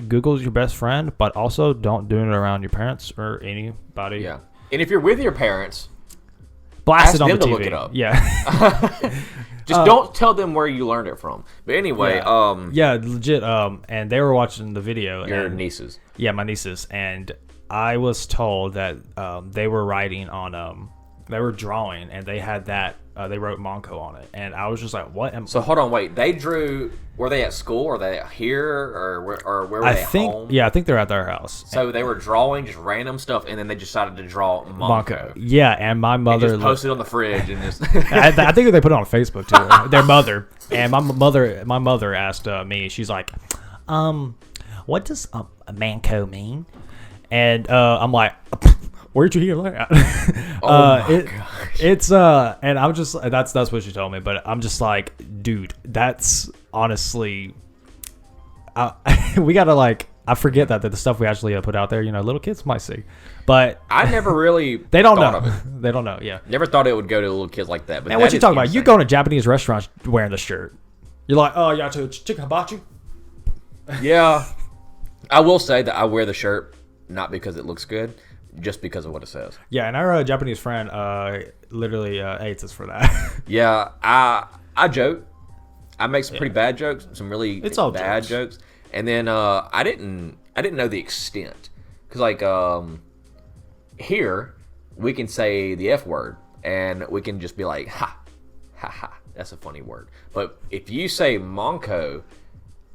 Google's your best friend, but also don't do it around your parents or anybody. Yeah, and if you're with your parents, blast it on the TV. Look it up. Yeah. Just don't tell them where you learned it from. But anyway, yeah, legit. And they were watching the video. Your nieces. Yeah, my nieces, and I was told that they were writing on they were drawing, and they had that they wrote Monko on it, and I was just like, what? So hold on, wait. They drew. Were they at school? Or were they here? Or where were they? Home? Yeah, I think they're at their house. So they were drawing just random stuff, and then they decided to draw Monko. Yeah, and my mother just posted on the fridge and just. I think they put it on Facebook too. Their mother and my mother asked me. She's like, what does a Manco mean? And I'm like, where'd you hear that? Oh my gosh. It's and I'm just that's what she told me, but I'm just like, dude, that's honestly, we gotta like. I forget that the stuff we actually put out there, little kids might see, but I never really. They don't know. They don't know. Yeah. Never thought it would go to little kids like that. But and what you talking about? You go to Japanese restaurants wearing the shirt. You're like, oh, yeah, to chicken hibachi. Yeah, I will say that I wear the shirt not because it looks good, just because of what it says. Yeah, and our Japanese friend literally hates us for that. Yeah, I joke. I make some pretty bad jokes, some really bad jokes. And then I didn't know the extent. Because, like, here, we can say the F word, and we can just be like, ha, ha, ha. That's a funny word. But if you say Monko,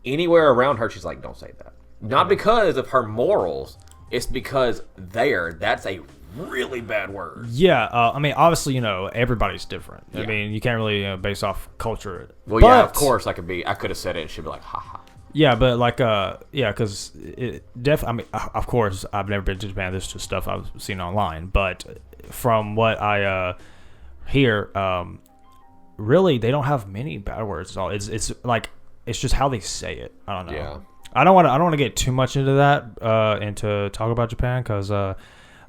anywhere around her, she's like, don't say that. Not because of her morals. It's because that's a really bad word. Yeah, I mean, obviously, everybody's different. Yeah. I mean, you can't really base off culture. Well, yeah, of course I could have said it and she'd be like, ha ha. Yeah, but like, because I mean, of course, I've never been to Japan. This is just stuff I've seen online. But from what I hear, really, they don't have many bad words at all. It's like, it's just how they say it. I don't know. Yeah. I don't want to get too much into that and to talk about Japan because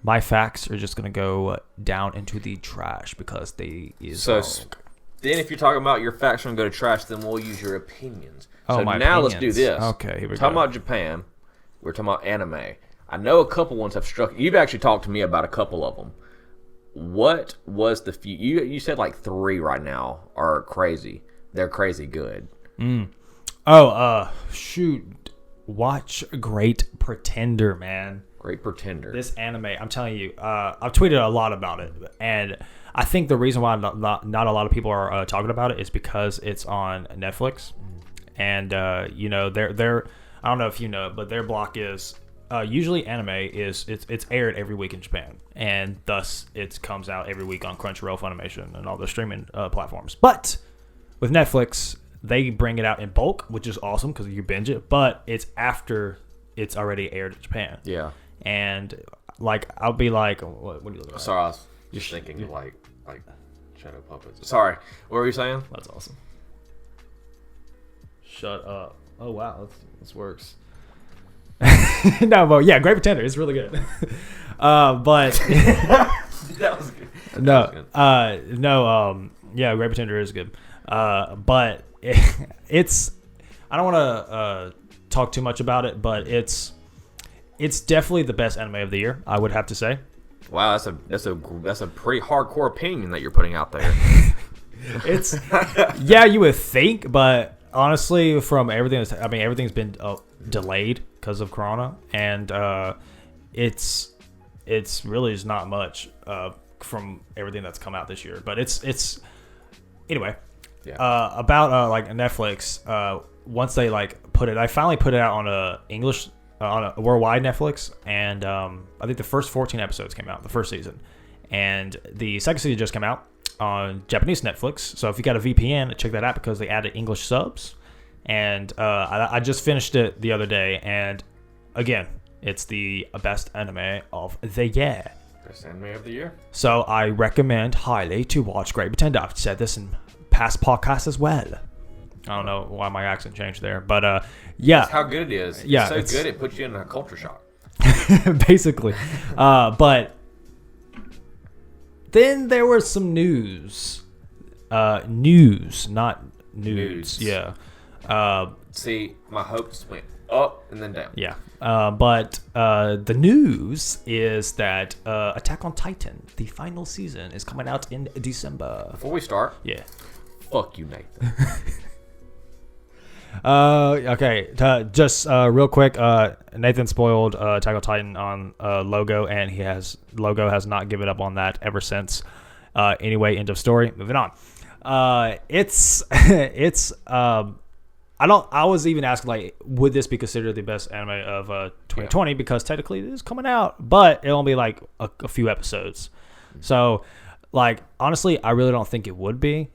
my facts are just gonna go down into the trash because they is so. Then, if you're talking about your facts are gonna go to trash, then we'll use your opinions. So now opinions. Let's do this. Okay, here we go. Talking about Japan, we're talking about anime. I know a couple ones have struck. You've actually talked to me about a couple of them. What was the few? You said like 3 right now are crazy. They're crazy good. Shoot. Watch Great Pretender, man. Great Pretender. This anime, I'm telling you, I've tweeted a lot about it, and I think the reason why not a lot of people are talking about it is because it's on Netflix, and they're I don't know if you know, but their block is usually anime is it's aired every week in Japan, and thus it comes out every week on Crunchyroll, Funimation, and all the streaming platforms. But with Netflix, they bring it out in bulk, which is awesome because you binge it, but it's after it's already aired in Japan. Yeah. And, like, I'll be like, what are you looking at? Sorry, I was just thinking of, like Shadow Puppets. Sorry, what were you saying? That's awesome. Shut up. Oh, wow, this works. No, but, yeah, Great Pretender is really good. But... That was good. Yeah, Great Pretender is good. But it's I don't want to talk too much about it, but it's definitely the best anime of the year, I would have to say. Wow, that's a pretty hardcore opinion that you're putting out there. It's yeah, you would think, but honestly, from everything everything's been delayed because of Corona, and it's really is not much from everything that's come out this year, but it's anyway. Yeah. About like Netflix, once they put it, I finally put it out on a English, on a worldwide Netflix, and I think the first 14 episodes came out, the first season, and the second season just came out on Japanese Netflix. So if you got a VPN, check that out because they added English subs, and I just finished it the other day, and again, it's the best anime of the year. Best anime of the year. So I recommend highly to watch Great Pretender. I've said this in past podcasts as well. I don't know why my accent changed there, but yeah. That's how good it is. Yeah, it's so good it puts you in a culture shock. Basically. But then there was some news. News, not nudes. Yeah. See, my hopes went up and then down. Yeah. But the news is that Attack on Titan, the final season, is coming out in December. Before we start, yeah. Fuck you, Nathan. Okay. Just real quick, Nathan spoiled Attack on Titan on Logo, and Logo has not given up on that ever since. Anyway, end of story. Moving on. It's I was even asking, would this be considered the best anime of 2020? Yeah. Because technically it is coming out, but it'll only be a few episodes. So, honestly, I really don't think it would be,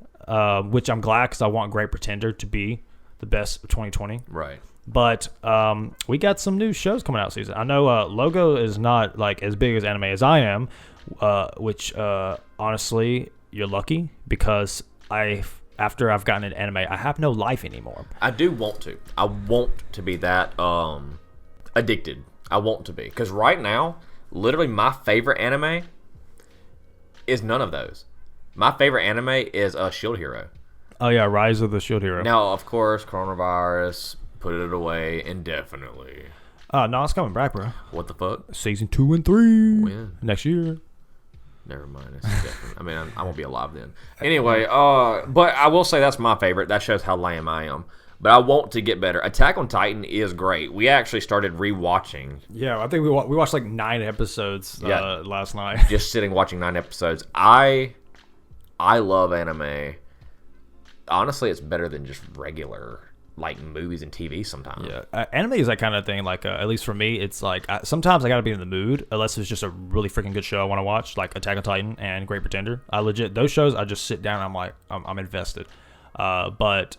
which I'm glad because I want Great Pretender to be the best of 2020. Right. But we got some new shows coming out this season. I know Logo is not as big as anime as I am, which honestly, you're lucky because after I've gotten into anime, I have no life anymore. I do want to. I want to be that addicted. I want to be. Because right now, literally my favorite anime is none of those. My favorite anime is Shield Hero. Oh, yeah, Rise of the Shield Hero. Now, of course, coronavirus put it away indefinitely. No, it's coming back, bro. What the fuck? Season 2 and 3. When? Next year. Never mind. It's different. I mean, I won't be alive then. Anyway, but I will say that's my favorite. That shows how lame I am. But I want to get better. Attack on Titan is great. We actually started rewatching. Yeah, I think we watched like 9 episodes last night. Just sitting watching 9 episodes. I love anime. Honestly, it's better than just regular like movies and TV sometimes. Yeah, anime is that kind of thing. Like at least for me, it's like sometimes I gotta be in the mood unless it's just a really freaking good show I want to watch, like Attack on Titan and Great Pretender. I legit those shows I just sit down and I'm like I'm invested. But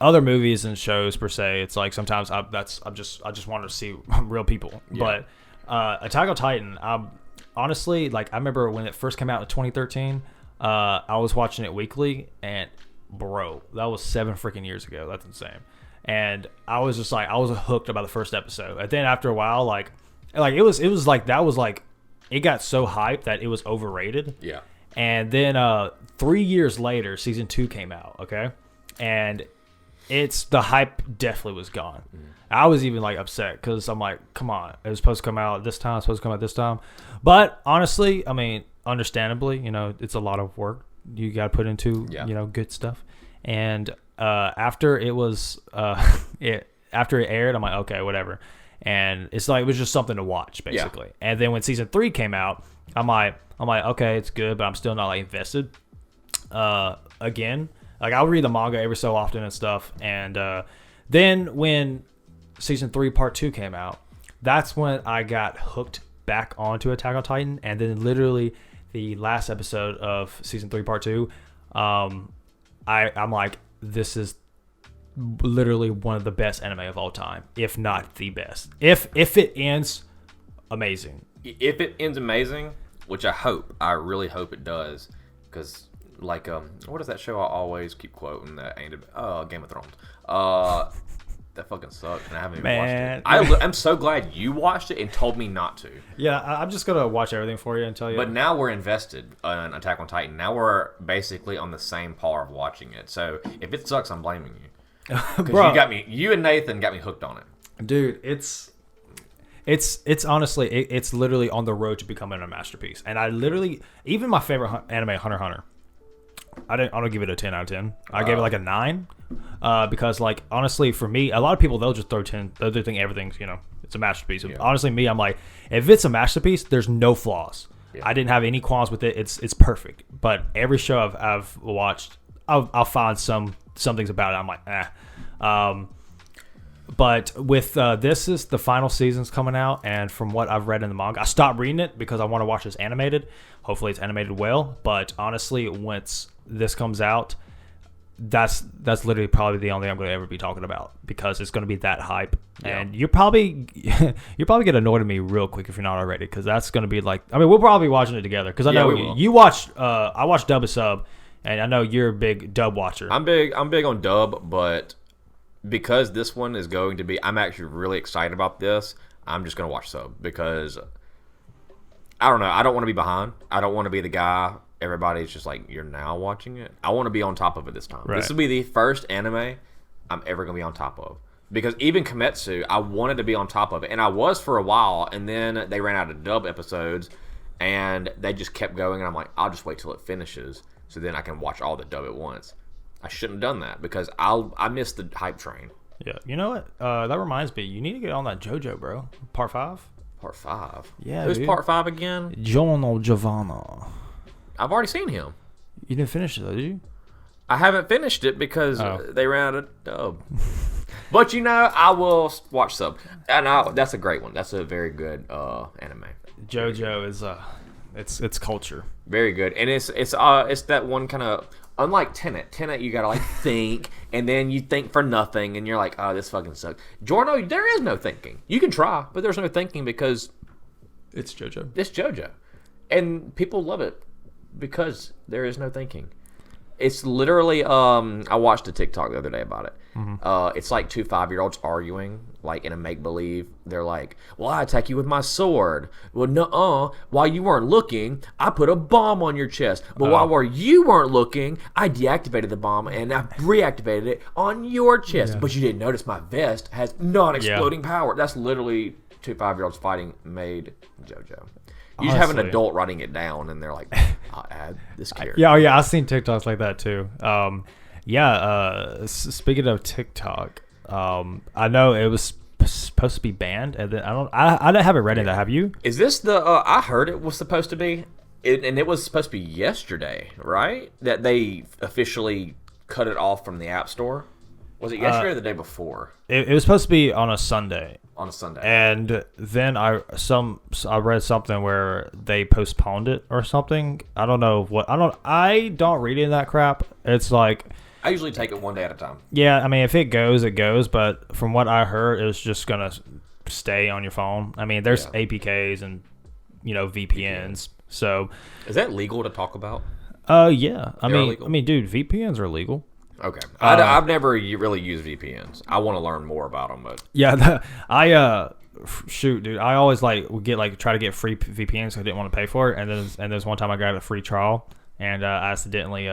other movies and shows per se, it's like sometimes I just want to see real people. Yeah. But Attack on Titan, honestly, like I remember when it first came out in 2013, I was watching it weekly, and bro, that was 7 freaking years ago. That's insane. And I was just like, I was hooked about the first episode. And then after a while, like it was like that was like it got so hyped that it was overrated. Yeah. And then 3 years later, season 2 came out. Okay, and the hype definitely was gone. I was even like upset because I'm like, come on, it was supposed to come out this time, But honestly, I mean, understandably, it's a lot of work you got to put into, good stuff. And after it was, after it aired, I'm like, okay, whatever. And it's like, it was just something to watch basically. Yeah. And then when season 3 came out, I'm like, okay, it's good, but I'm still not like invested. Again. Like, I'll read the manga every so often and stuff. And then when Season 3 Part 2 came out, that's when I got hooked back onto Attack on Titan. And then literally the last episode of Season 3 Part 2, I'm like, this is literally one of the best anime of all time, if not the best. If it ends, amazing. If it ends amazing, which I really hope it does, because... Like, what is that show I always keep quoting that ain't Game of Thrones. That fucking sucked, and I haven't even watched it. I'm so glad you watched it and told me not to. Yeah, I'm just going to watch everything for you and tell you. But now we're invested in Attack on Titan. Now we're basically on the same par of watching it. So if it sucks, I'm blaming you. Because you and Nathan got me hooked on it. Dude, it's honestly, it's literally on the road to becoming a masterpiece. And I literally, even my favorite anime, Hunter x Hunter, I don't give it a 10 out of 10. I gave it like a 9 because, like, honestly, for me, a lot of people, they'll just throw 10. They'll think everything's, it's a masterpiece. Yeah. Honestly, me, I'm like, if it's a masterpiece, there's no flaws. Yeah. I didn't have any qualms with it. It's perfect. But every show I've watched, I'll find some things about it. I'm like, But with this is the final season's coming out, and from what I've read in the manga, I stopped reading it because I want to watch this animated. Hopefully, it's animated well. But honestly, once this comes out, that's literally probably the only thing I'm going to ever be talking about because it's going to be that hype, and you're probably get annoyed at me real quick if you're not already, because that's going to be like, I mean, we'll probably be watching it together because I know you watch. I watch dub and sub, and I know you're a big dub watcher. I'm big on dub, but because this one is going to be, I'm actually really excited about this. I'm just going to watch sub because I don't know. I don't want to be behind. I don't want to be the guy everybody's just like, you're now watching it. I want to be on top of it this time. Right. This will be the first anime I'm ever going to be on top of. Because even Kimetsu, I wanted to be on top of it. And I was for a while, and then they ran out of dub episodes, and they just kept going, and I'm like, I'll just wait till it finishes, so then I can watch all the dub at once. I shouldn't have done that, because I missed the hype train. Yeah, you know what? That reminds me, you need to get on that JoJo, bro. Part 5? Part 5? Yeah, Who's Part 5 again? Giorno Giovanna. I've already seen him. You didn't finish it, though, did you? I haven't finished it because they ran out of dub. But, I will watch sub. And that's a great one. That's a very good anime. JoJo is it's culture. Very good. And it's that one kind of, unlike Tenet. Tenet, you got to think, and then you think for nothing, and you're like, oh, this fucking sucks. Giorno, there is no thinking. You can try, but there's no thinking because it's JoJo. It's JoJo. And people love it because there is no thinking. It's literally, I watched a TikTok the other day about it. Mm-hmm. It's like 2 5-year-olds arguing, like in a make-believe. They're like, well, I attack you with my sword. Well, nuh-uh. While you weren't looking, I put a bomb on your chest. But while you weren't looking, I deactivated the bomb and I reactivated it on your chest. Yeah. But you didn't notice my vest has non-exploding power. That's literally 2 5-year-olds fighting made JoJo. You just have an Honestly. adult writing it down, and they're like, "I'll add this character." Yeah, oh yeah, I've seen TikToks like that too. Speaking of TikTok, I know it was supposed to be banned, and then I haven't read into that. Have you? Is this the? I heard it was supposed to be, and it was supposed to be yesterday, right? That they officially cut it off from the App Store. Was it yesterday or the day before? It was supposed to be on a Sunday. On a Sunday. And then I read something where they postponed it or something. I don't know what. I don't read into that crap. It's like, I usually take it one day at a time. yeah, I mean, if it goes, it goes. But from what I heard, it's just gonna stay on your phone. I mean, there's APKs and VPNs. So is that legal to talk about? Yeah. I mean, dude, VPNs are legal. Okay, I've never really used VPNs. I want to learn more about them, but yeah, shoot, dude, I always try to get free VPNs. So I didn't want to pay for it, and there's one time I got a free trial, and I accidentally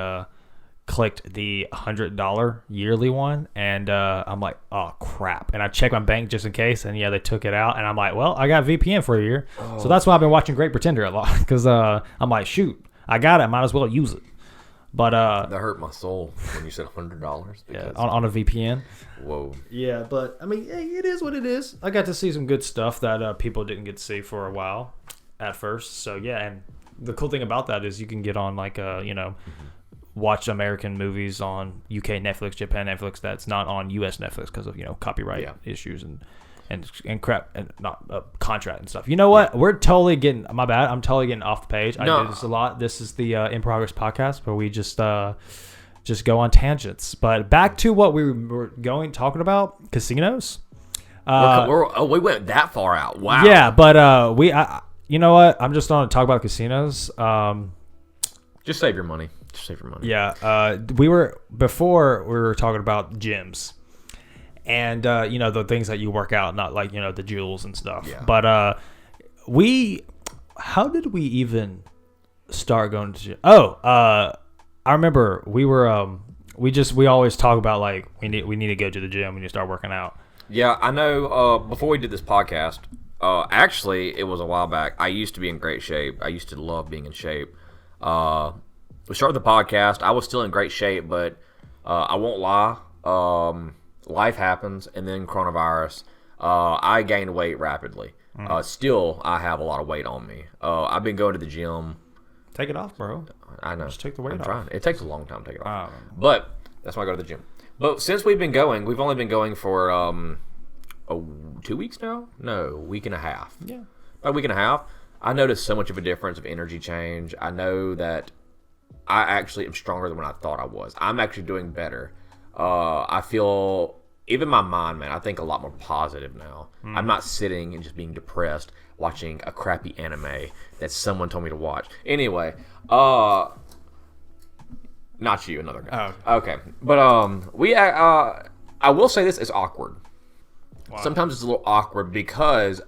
clicked the $100 yearly one, and I'm like, oh crap, and I checked my bank just in case, and yeah, they took it out, and I'm like, well, I got VPN for a year, so that's why I've been watching Great Pretender a lot, because I'm like, shoot, I got it, might as well use it. But that hurt my soul when you said $100. Yeah, on a VPN. Whoa. Yeah, but I mean, it is what it is. I got to see some good stuff that people didn't get to see for a while at first. So yeah, and the cool thing about that is you can get on watch American movies on UK Netflix, Japan Netflix that's not on US Netflix because of copyright issues and crap and not contract and stuff. You know what? We're totally getting. My bad. I'm totally getting off the page. I do this a lot. This is the In Progress podcast where we just go on tangents. But back to what we were talking about, casinos. We went that far out. Wow. Yeah, but you know what? I'm just going to talk about casinos. Just save your money. Yeah. We were talking about gyms. And, the things that you work out, not like, the jewels and stuff. Yeah. But how did we even start going to gym? I remember we were, we always talk about like, we need to go to the gym when you start working out. Yeah, I know, before we did this podcast, actually, it was a while back. I used to be in great shape. I used to love being in shape. We started the podcast. I was still in great shape, but I won't lie. Life happens, and then coronavirus. I gained weight rapidly. Still, I have a lot of weight on me. I've been going to the gym. Take it off, bro. I know. Just take the weight off. Trying. It takes a long time to take it off. But that's why I go to the gym. But since we've been going, we've only been going for 2 weeks now? No, a week and a half. Yeah. About a week and a half. I noticed so much of a difference of energy change. I know that I actually am stronger than when I thought I was. I'm actually doing better. I feel, even my mind, man, I think a lot more positive now. I'm not sitting and just being depressed watching a crappy anime that someone told me to watch. Anyway, not you, another guy. Oh. Okay. But I will say this is awkward. Wow. Sometimes it's a little awkward because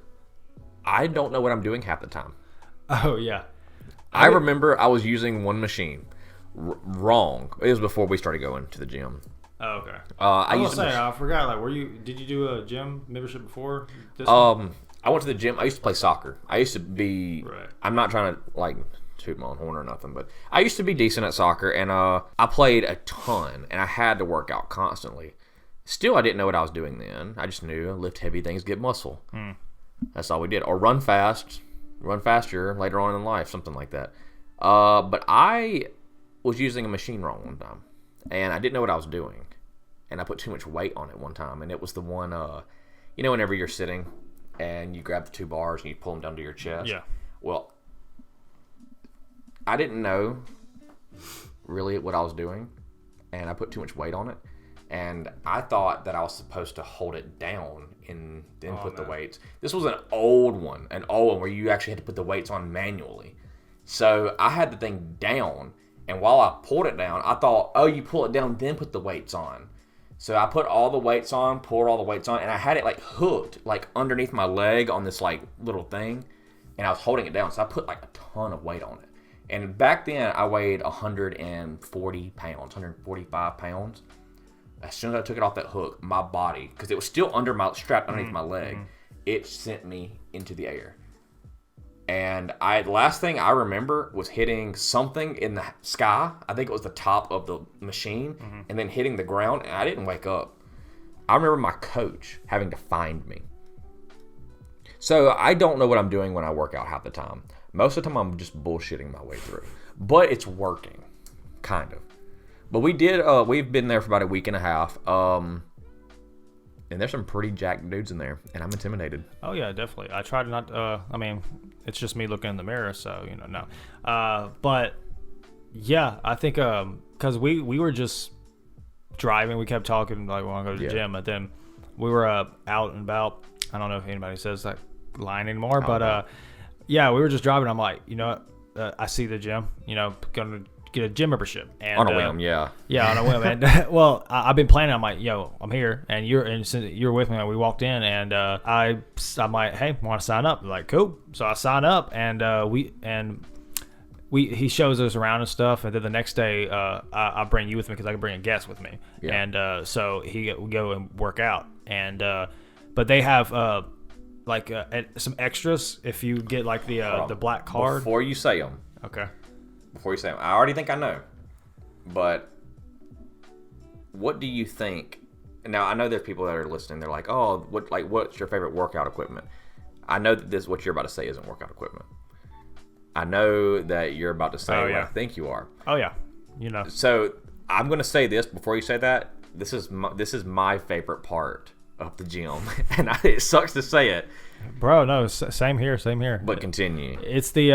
I don't know what I'm doing half the time. Oh, yeah. I remember I was using one machine wrong. It was before we started going to the gym. Oh, okay. I forgot. Like, did you do a gym membership before? I went to the gym. I used to play soccer. I used to be. Right. I'm not trying to toot my own horn or nothing, but I used to be decent at soccer, and I played a ton, and I had to work out constantly. Still, I didn't know what I was doing then. I just knew lift heavy things, get muscle. That's all we did, or run faster later on in life, something like that. But I was using a machine wrong one time, and I didn't know what I was doing. And I put too much weight on it one time, and it was the one, whenever you're sitting and you grab the 2 bars and you pull them down to your chest. Yeah. Well, I didn't know really what I was doing, and I put too much weight on it. And I thought that I was supposed to hold it down and then put the weights. This was an old one where you actually had to put the weights on manually. So I had the thing down, and while I pulled it down, I thought, oh, you pull it down, then put the weights on. So I put all the weights on, poured all the weights on, and I had it hooked underneath my leg on this little thing, and I was holding it down. So I put a ton of weight on it. And back then I weighed 140 pounds, 145 pounds. As soon as I took it off that hook, my body, because it was still strapped underneath my leg, it sent me into the air. And last thing I remember was hitting something in the sky. I think it was the top of the machine, and then hitting the ground, and I didn't wake up. I remember my coach having to find me. So I don't know what I'm doing when I work out half the time. Most of the time I'm just bullshitting my way through. But it's working, kind of. But we've been there for about a week and a half. And there's some pretty jacked dudes in there, and I'm intimidated. Oh yeah, definitely. I try to not. I mean, it's just me looking in the mirror, so no. But yeah, I think because we were just driving, we kept talking like we want to go to the gym, but then we were out and about. I don't know if anybody says that line anymore, but yeah, we were just driving. I'm like, I see the gym. Gonna get a gym membership and, on a whim, yeah, on a whim. And well, I've been planning. I'm like, yo, I'm here, and since you're with me, we walked in, and I'm like, hey, want to sign up? I'm like, cool. So I sign up, and he shows us around and stuff, and then the next day I bring you with me because I can bring a guest with me, and so we go and work out, and but they have some extras if you get like the black card. Before you say them, okay. Before you say them, I already think I know, but what do you think? Now I know there's people that are listening. They're like, "Oh, what's your favorite workout equipment?" I know that what you're about to say isn't workout equipment. I know that you're about to say what I think you are. Oh yeah, So I'm gonna say this before you say that. This is my favorite part of the gym, and it sucks to say it, bro. No, same here. But continue. It's the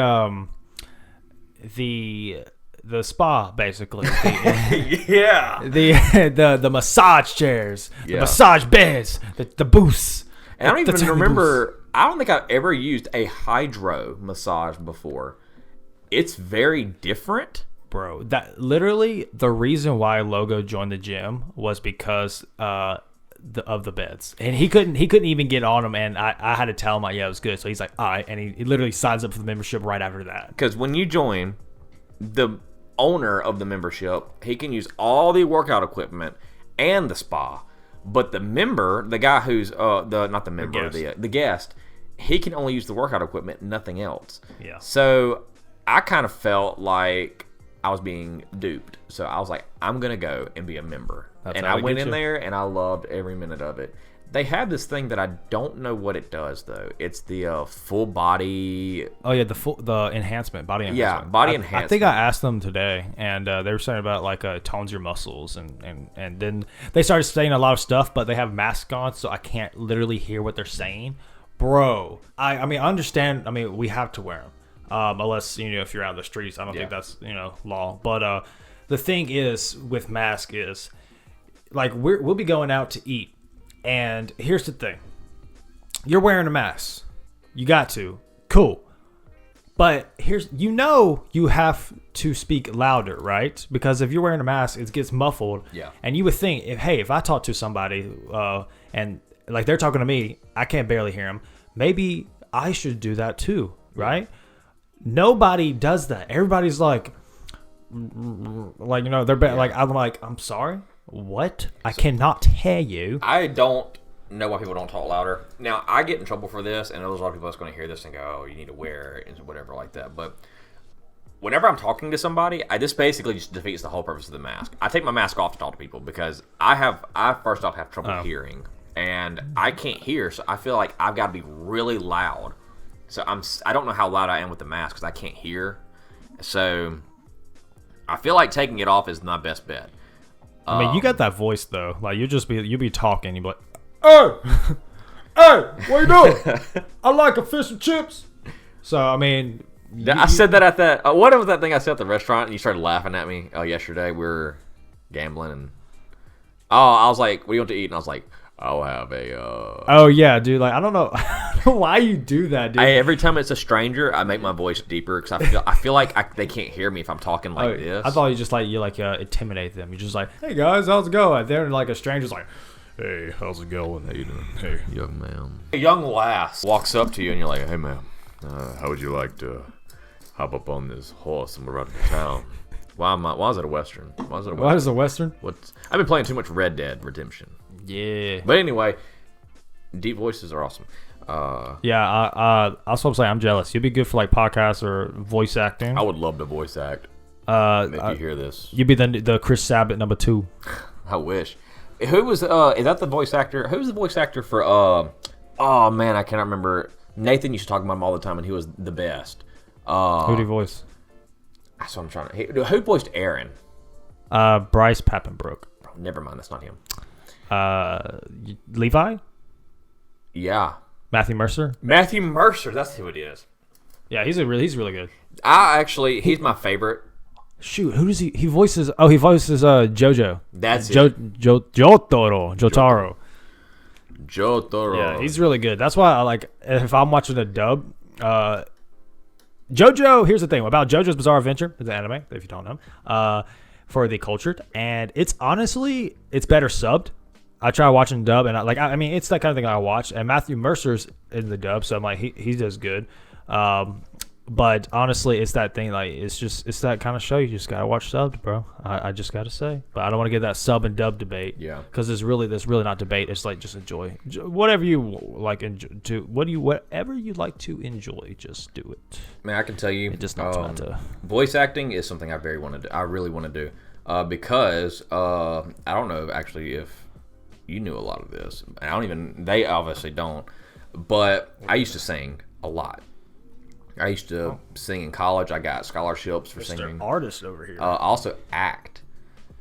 spa, basically. Yeah. The massage chairs, the massage beds, the booths. And I don't even remember. I don't think I've ever used a hydro massage before. It's very different, bro. That literally the reason why Logo joined the gym was because of the beds, and he couldn't even get on them, and I had to tell him like, yeah, it was good. So he's like, all right, and he literally signs up for the membership right after that. Because when you join, the owner of the membership, he can use all the workout equipment and the spa, but the member, the guy who's the guest, he can only use the workout equipment, nothing else. Yeah. So I kind of felt like I was being duped. So I was like, I'm gonna go and be a member. And I went in there and I loved every minute of it. They have this thing that I don't know what it does though. It's the full body. Oh yeah, the enhancement, body enhancement. Yeah, body enhancement. I think I asked them today, and they were saying about like tones your muscles, and then they started saying a lot of stuff, but they have masks on, so I can't literally hear what they're saying. Bro, I mean, I understand. I mean, we have to wear them, unless if you're out in the streets. I don't think that's law. But the thing is with mask is like we'll be going out to eat. And here's the thing. You're wearing a mask. You got to. Cool. But here's, you have to speak louder, right? Because if you're wearing a mask, it gets muffled. Yeah. And you would think, if I talk to somebody and like they're talking to me, I can't barely hear them. Maybe I should do that too, right? Nobody does that. Everybody's like they're like, I'm like, I'm sorry. What? I cannot hear you. I don't know why people don't talk louder. Now, I get in trouble for this, and there's a lot of people that's going to hear this and go, oh, you need to wear it and whatever like that. But whenever I'm talking to somebody, this basically just defeats the whole purpose of the mask. I take my mask off to talk to people because I first off have trouble hearing, and I can't hear, so I feel like I've got to be really loud. So I don't know how loud I am with the mask because I can't hear. So I feel like taking it off is my best bet. I mean, you got that voice though. Like you be talking, you be like, "Hey, what you doing? I like a fish and chips." So I mean, I said that at that. What was that thing I said at the restaurant? And you started laughing at me. Yesterday we were gambling, and I was like, "What do you want to eat?" And I was like, "I'll have a." Oh yeah, dude. Like I don't know why you do that, dude. Every time it's a stranger, I make my voice deeper because I feel like they can't hear me if I'm talking like this. I thought you just intimidate them. You're just like, "Hey guys, how's it going?" They're like a stranger's like, "Hey, how's it going? How you doing? Hey, young man." A young lass walks up to you and you're like, "Hey man, how would you like to hop up on this horse and we're running to town?" Why is it a western? Why is it a western? I've been playing too much Red Dead Redemption. Yeah. But anyway, deep voices are awesome. That's what I'm saying. I'm jealous. You'd be good for like podcasts or voice acting. I would love to voice act. If you hear this, you'd be the Chris Sabat number 2. I wish. Who was is that the voice actor? Who's the voice actor for oh man, I cannot remember. Nathan used to talk about him all the time, and he was the best. Who did he voice? That's what I'm trying to. Who voiced Aaron? Bryce Papenbrook. Never mind, that's not him. Levi? Yeah. Matthew Mercer? Matthew Mercer, that's who it is. Yeah, he's really good. He's my favorite. Shoot, who does he voices? Oh, he voices JoJo. That's it. Jotaro. Jotaro. Yeah, he's really good. That's why I like, if I'm watching a dub, JoJo, here's the thing about JoJo's Bizarre Adventure, the anime, if you don't know, for the cultured, and it's honestly, it's better subbed. I try watching dub, and I mean, it's that kind of thing I watch, and Matthew Mercer's in the dub, so I'm like, he does good. But honestly, it's that thing, like, it's that kind of show. You just gotta watch subbed, bro. I just gotta say, but I don't want to get that sub and dub debate. Yeah, because there's really not debate. It's like, just enjoy whatever you like. Whatever you like to enjoy, just do it. Man, I can tell you, it just not matter. Voice acting is something I really want to do, because I don't know actually if you knew a lot of this. They obviously don't, but I used to sing a lot. I used to sing in college. I got scholarships for singing. Artist over here. Also act.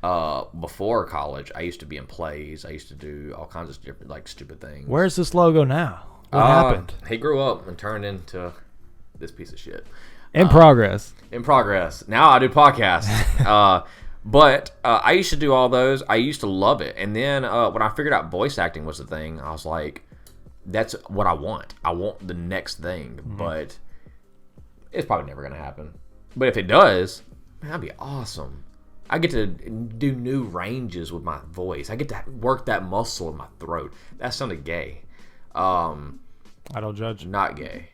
Before college, I used to be in plays. I used to do all kinds of different, like, stupid things. Where's this logo now? What happened? He grew up and turned into this piece of shit. In progress. Now I do podcasts. But I used to do all those. I used to love it. And then when I figured out voice acting was the thing, I was like, that's what I want. I want the next thing. Mm-hmm. But it's probably never going to happen. But if it does, man, that'd be awesome. I get to do new ranges with my voice. I get to work that muscle in my throat. That sounded gay. I don't judge. Not gay.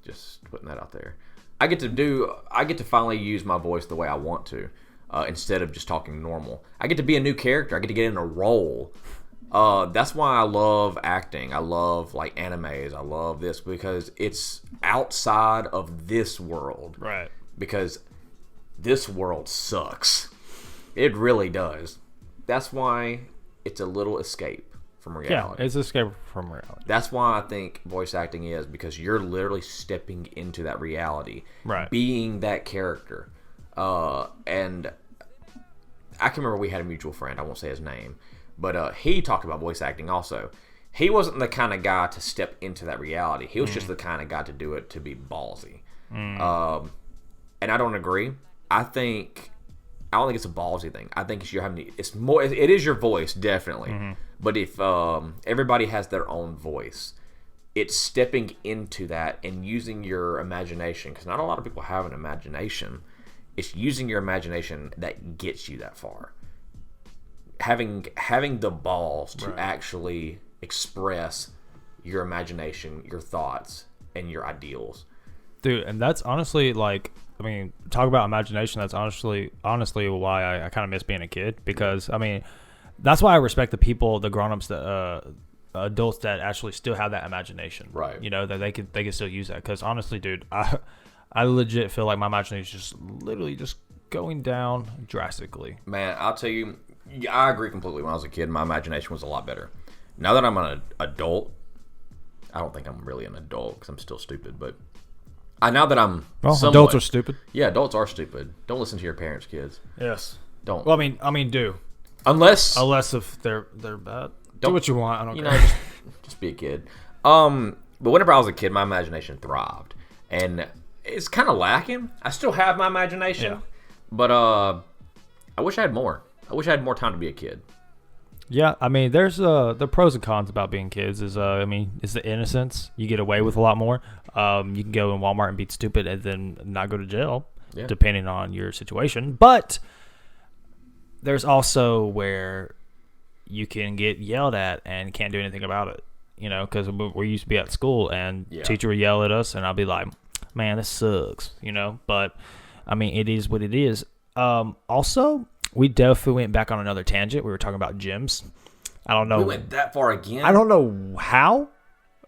Just putting that out there. I get to finally use my voice the way I want to, instead of just talking normal. I get to be a new character. I get to get in a role. That's why I love acting. I love, like, animes. I love this because it's outside of this world. Right. Because this world sucks. It really does. That's why it's a little escape from reality. Yeah, it's escape from reality. That's why I think voice acting is, because you're literally stepping into that reality. Right. Being that character. And I can remember we had a mutual friend. I won't say his name. But he talked about voice acting also. He wasn't the kind of guy to step into that reality. He was just the kind of guy to do it to be ballsy. And I don't agree. I don't think it's a ballsy thing. I think it is your voice, definitely. Mm-hmm. But if everybody has their own voice, it's stepping into that and using your imagination, because not a lot of people have an imagination. It's using your imagination that gets you that far. Having the balls to actually express your imagination, your thoughts, and your ideals. Dude, and that's honestly, like, I mean, talk about imagination. That's honestly why I kind of miss being a kid, because, I mean, that's why I respect the people, the grown-ups, the adults that actually still have that imagination. Right. You know, that they can still use that. Because honestly, dude, I legit feel like my imagination is just literally just going down drastically. Man, I'll tell you, I agree completely. When I was a kid, my imagination was a lot better. Now that I'm an adult, I don't think I'm really an adult because I'm still stupid, but now that I'm adults are stupid. Yeah, adults are stupid. Don't listen to your parents, kids. Yes. Don't. Well, I mean, do. Unless if they're bad. Do what you want. I don't care. Just be a kid. But whenever I was a kid, my imagination thrived, and it's kind of lacking. I still have my imagination, but I wish I had more. I wish I had more time to be a kid. Yeah, I mean, there's the pros and cons about being kids. Is it's the innocence. You get away with a lot more. You can go in Walmart and be stupid and then not go to jail, depending on your situation. But there's also where you can get yelled at and can't do anything about it. You know, because we used to be at school and teacher would yell at us, and I'll be like, "Man, this sucks." You know, but I mean, it is what it is. Also, we definitely went back on another tangent. We were talking about gyms. I don't know. We went that far again? I don't know how,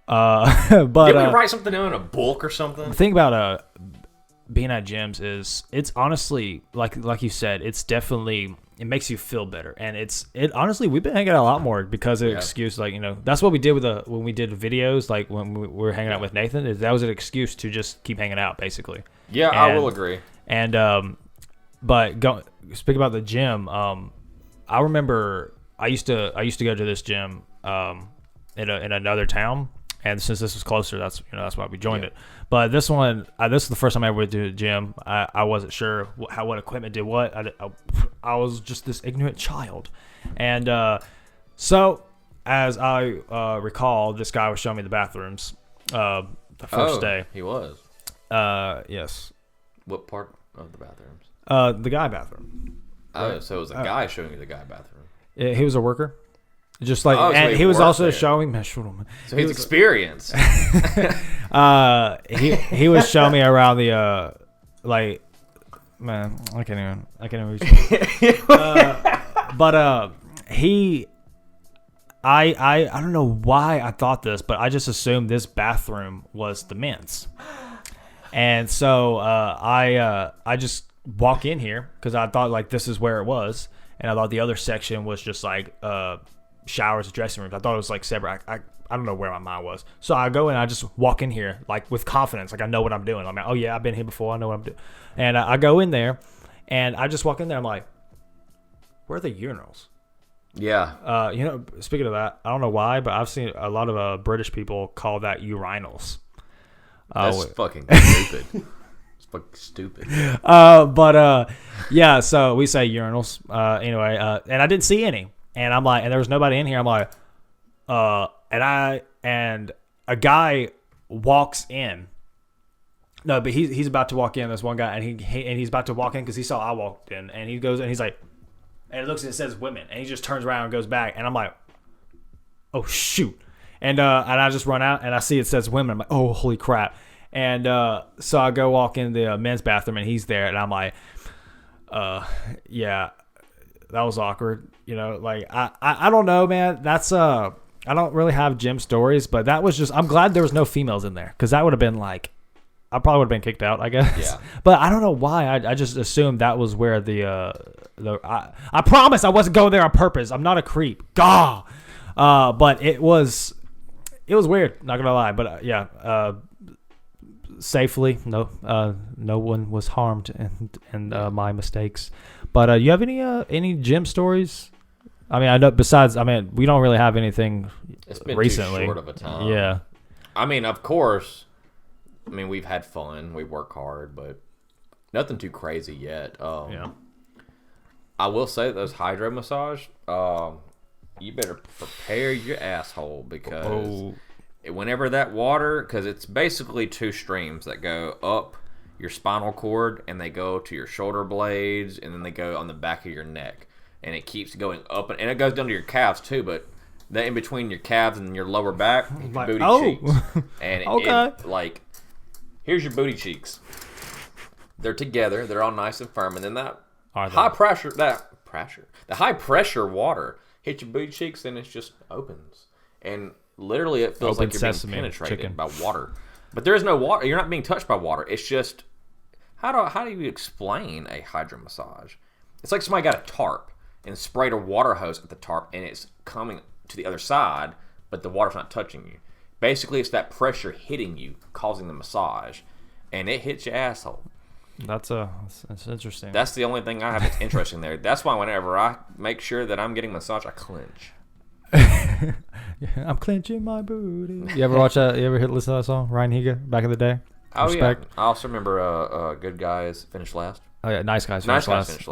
But did we write something down in a book or something? The thing about being at gyms is it's honestly like you said, it's definitely it makes you feel better, and it honestly we've been hanging out a lot more because of excuse, like, you know, that's what we did with when we did videos, like when we were hanging out with Nathan, is that was an excuse to just keep hanging out basically. Yeah, I will agree. And but speaking about the gym, I remember I used to go to this gym in another town. And since this was closer, that's why we joined it. But this one, this is the first time I ever went to the gym. I wasn't sure what equipment did what. I was just this ignorant child. And so, as I recall, this guy was showing me the bathrooms the first day. He was? Yes. What part of the bathrooms? The guy bathroom. Oh, right? So it was a guy showing you the guy bathroom. He was a worker. Just like, and he was also showing me. So he's experienced. He was showing me around the like, man, I can't even reach. But I don't know why I thought this, but I just assumed this bathroom was the men's, and so I just walk in here because I thought like this is where it was, and I thought the other section was just like showers, dressing rooms. I thought it was like separate. I don't know where my mind was. So I go in, I just walk in here like with confidence, like I know what I'm doing. I'm like, oh yeah, I've been here before. I know what I'm doing. And I go in there, and I just walk in there. I'm like, where are the urinals? Yeah. You know, speaking of that, I don't know why, but I've seen a lot of British people call that urinals. That's fucking stupid. It's fucking stupid. Yeah. So we say urinals. Anyway, and I didn't see any. And I'm like, and there was nobody in here. I'm like, and a guy walks in. No, but he's about to walk in. There's one guy, and he's about to walk in because he saw I walked in, and he goes and he's like, and it looks and it says women, and he just turns around and goes back, and I'm like, oh shoot, and I just run out and I see it says women. I'm like, oh holy crap, and so I go walk in the men's bathroom, and he's there, and I'm like, yeah. That was awkward, you know. Like I don't know, man. That's I don't really have gym stories, but that was just. I'm glad there was no females in there because that would have been like, I probably would have been kicked out, I guess. Yeah. But I don't know why. I just assumed that was where I promise I wasn't going there on purpose. I'm not a creep. Gah. But it was weird. Not gonna lie, but yeah. Safely, no one was harmed in my mistakes. But you have any gym stories? I mean, I know. Besides, I mean, we don't really have anything. It's been recently. Too short of a time. Yeah. I mean, of course. I mean, we've had fun. We work hard, but nothing too crazy yet. Yeah. I will say those hydro massage. You better prepare your asshole because whenever that water, because it's basically two streams that go up your spinal cord and they go to your shoulder blades and then they go on the back of your neck, and it keeps going up and it goes down to your calves too, but in between your calves and your lower back, your like, booty cheeks, and okay. Like, here's your booty cheeks. They're together. They're all nice and firm, and then the high pressure water hits your booty cheeks, and it just opens, and literally it feels like you're being penetrated by water. But there is no water. You're not being touched by water. It's just how do you explain a hydro massage? It's like somebody got a tarp and sprayed a water hose at the tarp, and it's coming to the other side, but the water's not touching you. Basically, it's that pressure hitting you, causing the massage, and it hits your asshole. That's interesting. That's the only thing I have that's interesting there. That's why whenever I make sure that I'm getting a massage, I clench. I'm clenching my booty. You ever watch that? You ever listen to that song, Ryan Higa, back in the day? Oh, Respect. Yeah. I also remember Good Guys Finish Last. Oh, yeah, Nice Guys Finish Last.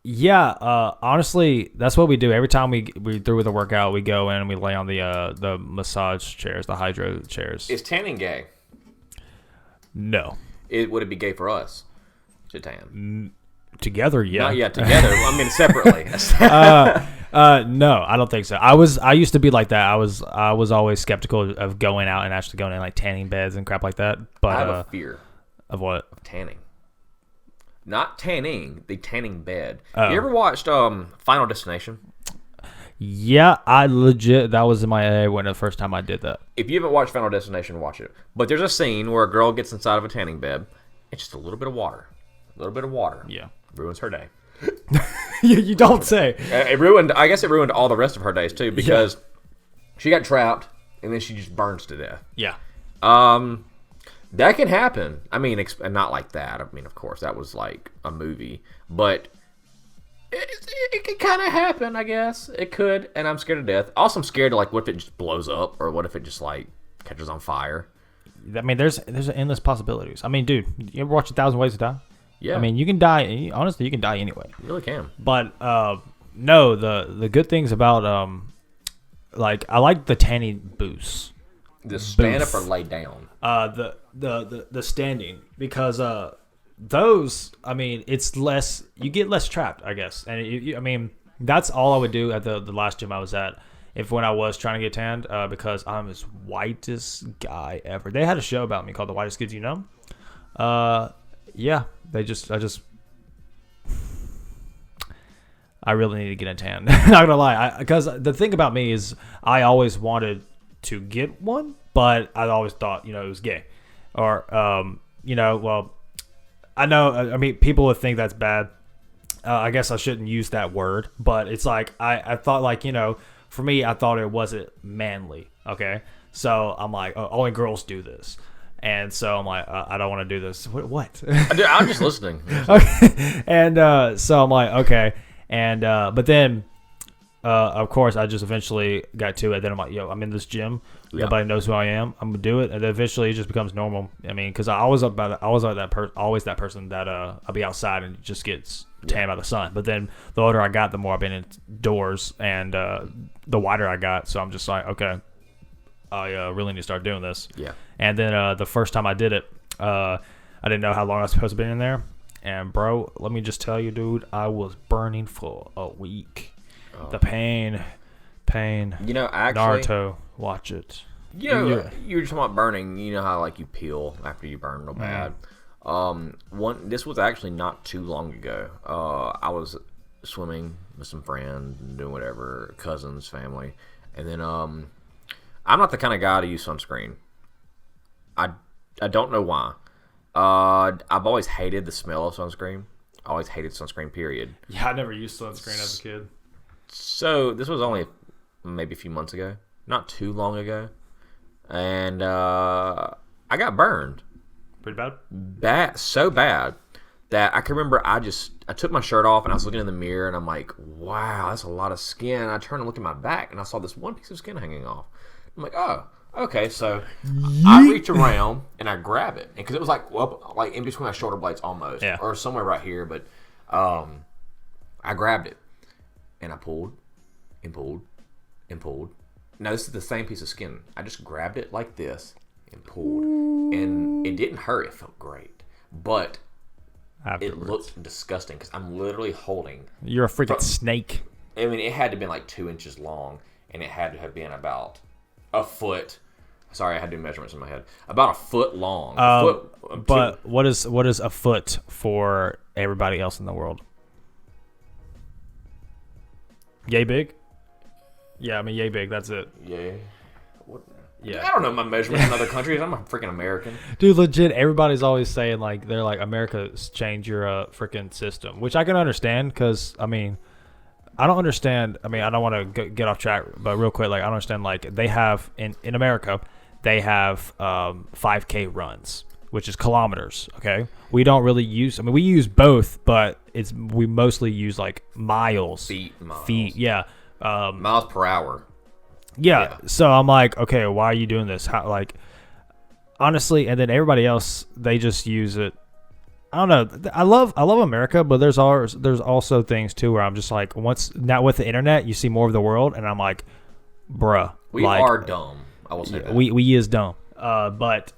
Yeah. Honestly, that's what we do. Every time we through with a workout, we go in and we lay on the massage chairs, the hydro chairs. Is tanning gay? No. Would it be gay for us to tan? Together, yeah. Not yet together. I mean, separately. No, I don't think so. I used to be like that. I was always skeptical of going out and actually going in like tanning beds and crap like that. But I have a fear of what? Of tanning. Not tanning, the tanning bed. You ever watched Final Destination? Yeah, I legit, that was in my head when the first time I did that. If you haven't watched Final Destination, watch it. But there's a scene where a girl gets inside of a tanning bed. It's just a little bit of water. A little bit of water. Yeah. Ruins her day. You don't say. I guess it ruined all the rest of her days, too, because she got trapped, and then she just burns to death. Yeah. That can happen. I mean, not like that. I mean, of course, that was like a movie. But it could kind of happen, I guess. It could, and I'm scared to death. Also, I'm scared to, like, what if it just blows up, or what if it just, like, catches on fire? I mean, there's endless possibilities. I mean, dude, you ever watch 1,000 Ways to Die? Yeah. I mean, you can die. Honestly, you can die anyway. You really can. But no, the good things about like I like the tanning booths. The stand up or lay down. The standing, because those, I mean, it's less, you get less trapped, I guess. And I mean, that's all I would do at the last gym I was at, when I was trying to get tanned, because I'm this whitest guy ever. They had a show about me called The Whitest Kids You Know. Yeah, I really need to get a tan. Not gonna lie, because the thing about me is I always wanted to get one, but I always thought, it was gay, or well, I know, I mean, people would think that's bad. I guess I shouldn't use that word, but it's like I thought, like, for me, I thought it wasn't manly. Okay, so I'm like, oh, only girls do this. And so I'm like, I don't want to do this. What? I'm just listening. Okay. And so I'm like, okay. And but then, of course, I just eventually got to it. Then I'm like, yo, I'm in this gym. Yeah. Nobody knows who I am. I'm gonna do it. And then eventually, it just becomes normal. I mean, because I was always that person that I'll be outside and it just gets tan by the sun. But then the older I got, the more I've been indoors, and the wider I got. So I'm just like, okay, I really need to start doing this. Yeah. And then the first time I did it, I didn't know how long I was supposed to be in there. And, bro, let me just tell you, dude, I was burning for a week. Oh. The pain. Actually, Naruto, watch it. You were just talking about burning. You know how, like, you peel after you burn real bad. This was actually not too long ago. I was swimming with some friends, doing whatever, cousins, family. And then I'm not the kind of guy to use sunscreen. I don't know why. I've always hated the smell of sunscreen. I always hated sunscreen, period. Yeah, I never used sunscreen as a kid. So this was only maybe a few months ago. Not too long ago. And I got burned. Pretty bad? So bad that I can remember I took my shirt off and I was looking in the mirror and I'm like, wow, that's a lot of skin. And I turned and looked at my back and I saw this one piece of skin hanging off. I'm like, oh, okay. So I reach around and I grab it because it was like in between my shoulder blades almost, or somewhere right here. But I grabbed it and I pulled and pulled and pulled. Now this is the same piece of skin. I just grabbed it like this and pulled, and it didn't hurt. It felt great, but it looked disgusting because I'm literally holding. You're a freaking snake. I mean, it had to have been like 2 inches long, and it had to have been about a foot. Sorry, I had to do measurements in my head. About a foot long. But what is a foot for everybody else in the world? Yay big? Yeah, I mean, yay big. That's it. Yay. What? Yeah. I don't know my measurements in other countries. I'm a freaking American. Dude, legit, everybody's always saying, like, they're like, America's changed your freaking system, which I can understand because, I mean, I don't understand. I mean, I don't want to get off track, but real quick, like, I don't understand, like, they have, in America, they have 5K runs, which is kilometers, okay? We don't really use, I mean, we use both, but we mostly use, like, miles. Feet, yeah. Miles per hour. Yeah, so I'm like, okay, why are you doing this? How, like, honestly, and then everybody else, they just use it. I don't know. I love America, but there's also things too where I'm just like, now with the internet, you see more of the world, and I'm like, bruh, we are dumb. I will say that we is dumb. But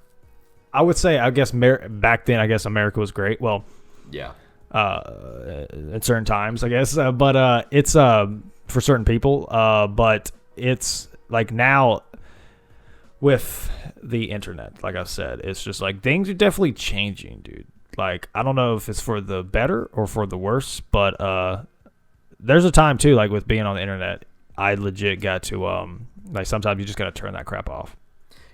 I would say, I guess back then, I guess America was great. Well, yeah. At certain times, I guess, but it's for certain people. But it's like now with the internet, like I said, it's just like things are definitely changing, dude. Like, I don't know if it's for the better or for the worse, but there's a time too, like with being on the internet, I legit got to like sometimes you just gotta turn that crap off.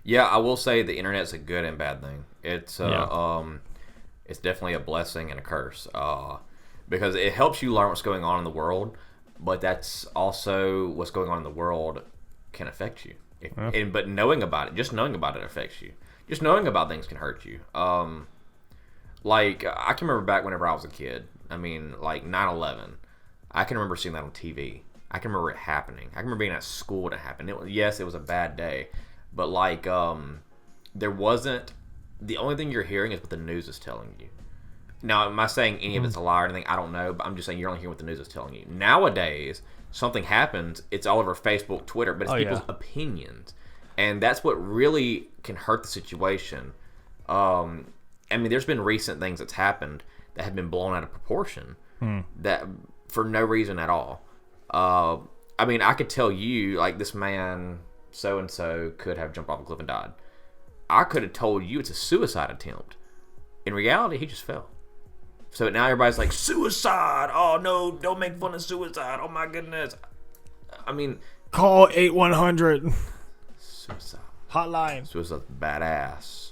Yeah, I will say the internet's a good and bad thing. It's it's definitely a blessing and a curse. Because it helps you learn what's going on in the world, but that's also what's going on in the world can affect you. But knowing about it, just knowing about it affects you. Just knowing about things can hurt you. Like, I can remember back whenever I was a kid. I mean, like 9/11. I can remember seeing that on TV. I can remember it happening. I can remember being at school when it happened. Yes, it was a bad day. But, like, there wasn't... The only thing you're hearing is what the news is telling you. Now, am I saying any of it's a lie or anything? I don't know, but I'm just saying you're only hearing what the news is telling you. Nowadays, something happens, it's all over Facebook, Twitter, but it's people's opinions. And that's what really can hurt the situation. I mean, there's been recent things that's happened that have been blown out of proportion that for no reason at all. I mean, I could tell you, like, this man, so-and-so, could have jumped off a cliff and died. I could have told you it's a suicide attempt. In reality, he just fell. So now everybody's like, suicide! Oh, no, don't make fun of suicide. Oh, my goodness. I mean... Call 8100. Suicide. Hotline. Suicide's badass.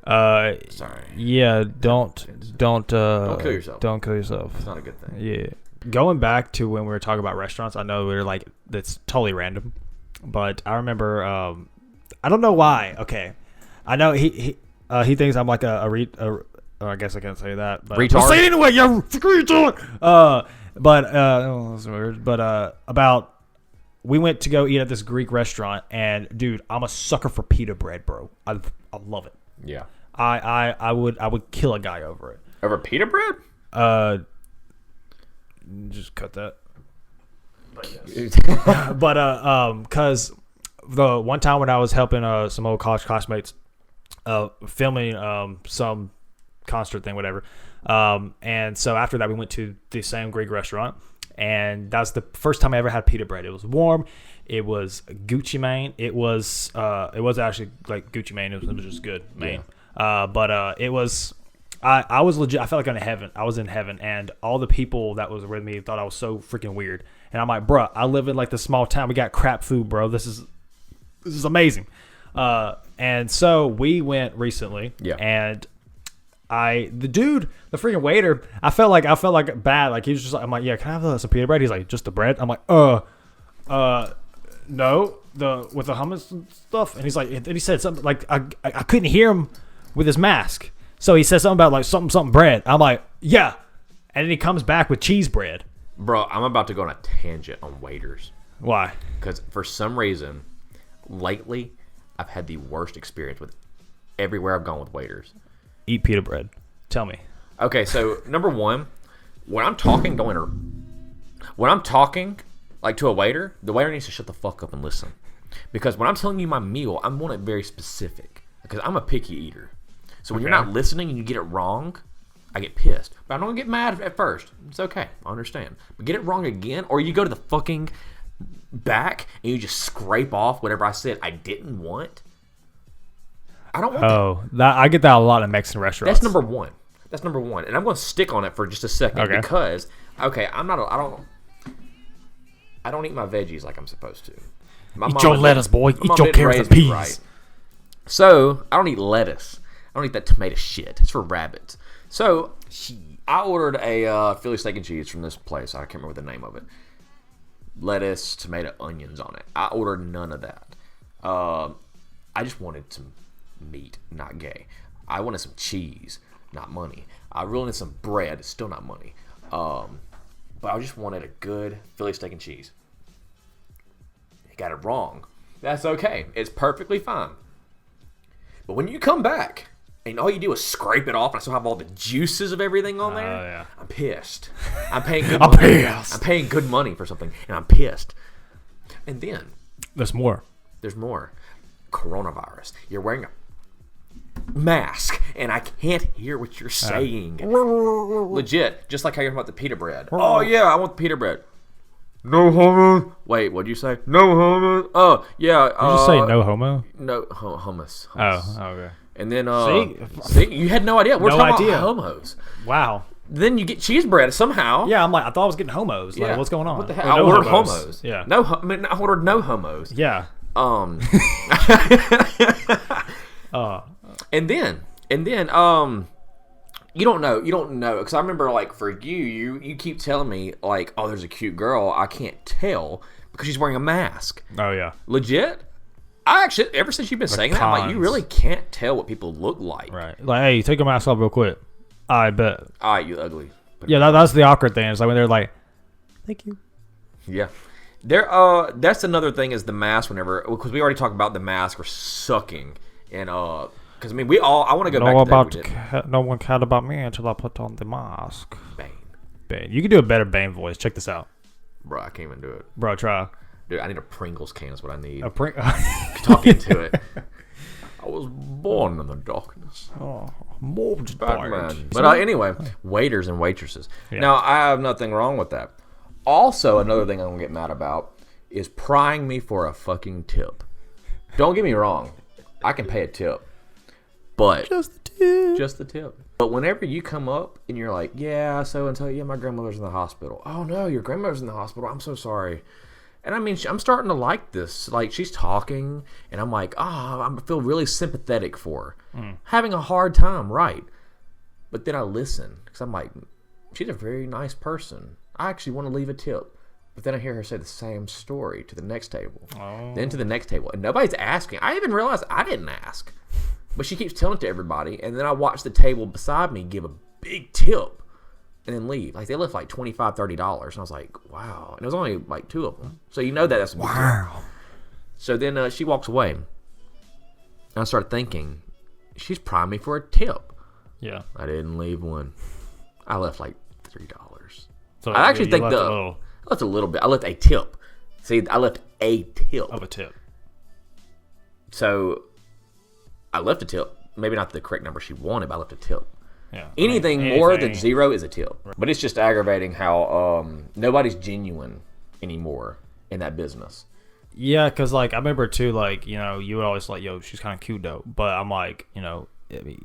Sorry. Yeah, don't kill yourself. Don't kill yourself. It's not a good thing. Yeah. Going back to when we were talking about restaurants, I know we were like, that's totally random. But I remember, I don't know why. Okay. I know he thinks I'm like I guess I can't say that. But retard. Say it anyway, you retard. That's weird. But about we went to go eat at this Greek restaurant, and dude, I'm a sucker for pita bread, bro. I love it. Yeah. I would kill a guy over it. Over pita bread? Just cut that. But because the one time when I was helping some old college classmates filming some concert thing, whatever. And so after that, we went to the same Greek restaurant, and that was the first time I ever had pita bread. It was warm. It was Gucci Mane. It was actually like Gucci Mane. It was just good, Mane. Yeah. But it was. I was legit. I felt like I'm in heaven. I was in heaven, and all the people that was with me thought I was so freaking weird. And I'm like, bruh, I live in like this small town. We got crap food, bro. This is amazing. And so we went recently, and the freaking waiter, I felt like bad. Like he was just like, I'm like, yeah, can I have some pita bread? He's like, just the bread? I'm like, no, with the hummus and stuff. And he's like, and he said something like, I couldn't hear him with his mask. So he said something about like something bread. I'm like, yeah. And then he comes back with cheese bread. Bro, I'm about to go on a tangent on waiters. Why? Because for some reason, lately, I've had the worst experience with everywhere I've gone with waiters. Eat pita bread. Tell me. Okay, so number one, when I'm talking like to a waiter, the waiter needs to shut the fuck up and listen. Because when I'm telling you my meal, I want it very specific. Because I'm a picky eater. So when you're not listening and you get it wrong, I get pissed. But I don't get mad at first. It's okay. I understand. But get it wrong again, or you go to the fucking back and you just scrape off whatever I said I didn't want. I don't want that. I get that a lot in Mexican restaurants. That's number one. And I'm going to stick on it for just a second because I don't eat my veggies like I'm supposed to. Eat your lettuce, boy. Eat your carrots and peas. Right. So I don't eat lettuce. I don't eat that tomato shit. It's for rabbits. So I ordered a Philly steak and cheese from this place. I can't remember the name of it. Lettuce, tomato, onions on it. I ordered none of that. I just wanted some meat, not gay. I wanted some cheese, not money. I really wanted some bread, still not money. But I just wanted a good Philly steak and cheese. You got it wrong. That's okay. It's perfectly fine. But when you come back and all you do is scrape it off and I still have all the juices of everything on there, I'm pissed. I'm paying good money. I'm paying good money for something and I'm pissed. And then there's more. Coronavirus. You're wearing a mask and I can't hear what you're saying. Legit, just like how you're talking about the pita bread. Oh yeah, I want the pita bread. No homo. Wait, what'd you say? No homo. Oh yeah. Did you say no homo? No hummus. Oh, okay. And then see, you had no idea. We're talking about homos. Wow. Then you get cheese bread somehow. Yeah, I'm like, I thought I was getting homos. Like, what's going on? What the hell? I ordered homos. Yeah. No, I ordered no homos. Yeah. And then, you don't know, because I remember, like, for you keep telling me, like, oh, there's a cute girl, I can't tell because she's wearing a mask. Oh yeah. Legit. I actually, ever since you've been saying that, I'm like, you really can't tell what people look like. Right. Like, hey, take your mask off real quick. I bet. All right, you ugly. Yeah, that's the awkward thing. It's like when they're like, thank you. Yeah. That's another thing is the mask whenever, because we already talked about the mask or sucking. And, because, I mean, I want to go back to that. No one cared about me until I put on the mask. Bane. You can do a better Bane voice. Check this out. Bro, I can't even do it. Bro, try. Dude, I need a Pringles can is what I need. Talk into it. I was born in the darkness. Oh, mold Batman. But anyway, waiters and waitresses. Yeah. Now, I have nothing wrong with that. Also, another thing I'm going to get mad about is prying me for a fucking tip. Don't get me wrong. I can pay a tip. But just the tip. But whenever you come up and you're like, yeah, so-and-so, yeah, my grandmother's in the hospital. Oh, no, your grandmother's in the hospital. I'm so sorry. And I mean, I'm starting to like this. Like, she's talking, and I'm like, I feel really sympathetic for her. Having a hard time, right. But then I listen, because I'm like, she's a very nice person. I actually want to leave a tip. But then I hear her say the same story to the next table. Then to the next table. And nobody's asking. I even realized I didn't ask. But she keeps telling it to everybody. And then I watch the table beside me give a big tip. And then leave. Like, they left like $25, $30. And I was like, wow. And it was only like 2 of them. So you know that's a big deal. So then she walks away. And I started thinking, she's priming me for a tip. Yeah. I didn't leave one. I left like $3. So I actually think I left a little bit. I left a tip. See, I left a tip. Of a tip. So I left a tip. Maybe not the correct number she wanted, but I left a tip. Yeah. Anything more than 0 is a tip. Right. But it's just aggravating how nobody's genuine anymore in that business. Yeah, because, like, I remember, too, like, you know, you would always like, yo, she's kind of cute, though. But I'm like, you know,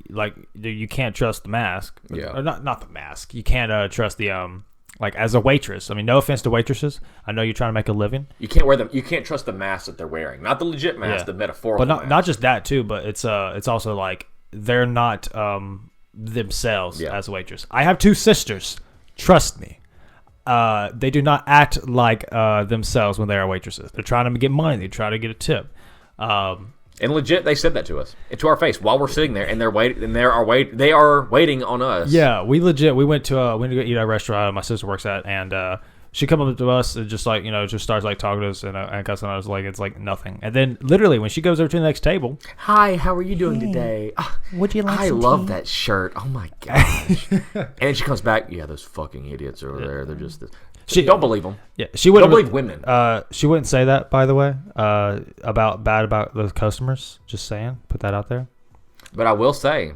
like, you can't trust the mask. Yeah. Or not the mask. You can't trust the, like, as a waitress. I mean, no offense to waitresses. I know you're trying to make a living. You can't wear them. You can't trust the mask that they're wearing. Not the legit mask, the metaphorical mask. But not just that, too, but it's also, like, they're not themselves as a waitress. I have 2 sisters. Trust me. They do not act like themselves when they are waitresses. They're trying to get money. They try to get a tip. And legit, they said that to us, to our face, while we're sitting there, and they are waiting on us. Yeah, we went to go eat at a restaurant my sister works at, and she come up to us and just like, you know, just starts like talking to us and cussing at us like it's like nothing. And then literally when she goes over to the next table, hi, how are you doing today? Would you like? I love that shirt. Oh my gosh! And she comes back. Yeah, those fucking idiots over there. They're just. Don't believe them. Yeah, she wouldn't. Don't believe women. She wouldn't say that, by the way. About those customers. Just saying. Put that out there. But I will say,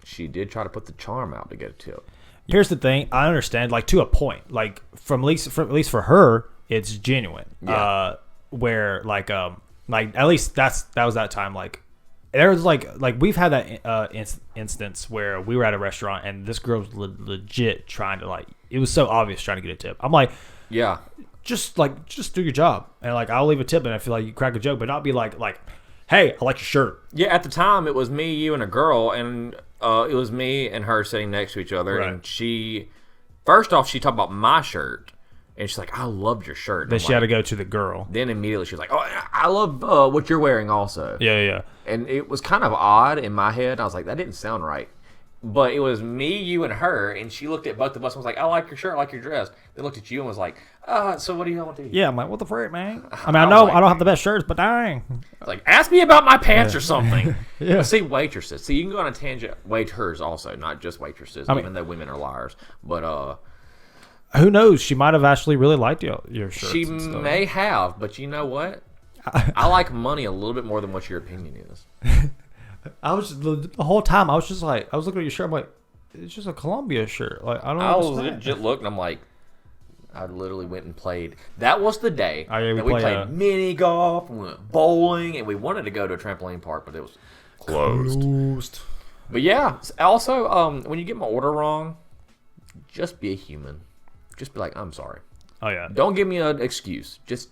she did try to put the charm out to get a tip. Here's the thing. I understand, like, to a point. Like, at least for her, it's genuine. Yeah. Where at least that was that time. Like, there was like we've had that instance where we were at a restaurant and this girl was legit trying to, like, it was so obvious trying to get a tip. I'm like, yeah, just do your job, and like I'll leave a tip, and I feel like you crack a joke, but not be like, hey, I like your shirt. Yeah, at the time it was me, you, and a girl, and it was me and her sitting next to each other, right. And she talked about my shirt. And she's like, I loved your shirt. Then she had to go to the girl. Then immediately she was like, oh, I love what you're wearing also. Yeah. And it was kind of odd in my head. I was like, that didn't sound right. But it was me, you, and her. And she looked at both of us and was like, I like your shirt, I like your dress. Then looked at you and was like, so what do you want to do? Yeah, I'm like, what the frick, man? I mean, I know I don't have the best shirts, but dang. Like, ask me about my pants or something. Yeah. But see, waitresses. See, you can go on a tangent. Waiters also, not just waitresses, even though women are liars. But, who knows? She might have actually really liked your shirts. She may have, but you know what? I like money a little bit more than what your opinion is. I was the whole time. I was looking at your shirt. I'm like, it's just a Columbia shirt. Like I was legit looking. I'm like, I literally went and played. That was the day that we played mini golf, and we went bowling, and we wanted to go to a trampoline park, but it was closed. But yeah, also when you get my order wrong. just be a human. Just be like, I'm sorry. Oh yeah. Don't give me an excuse. Just,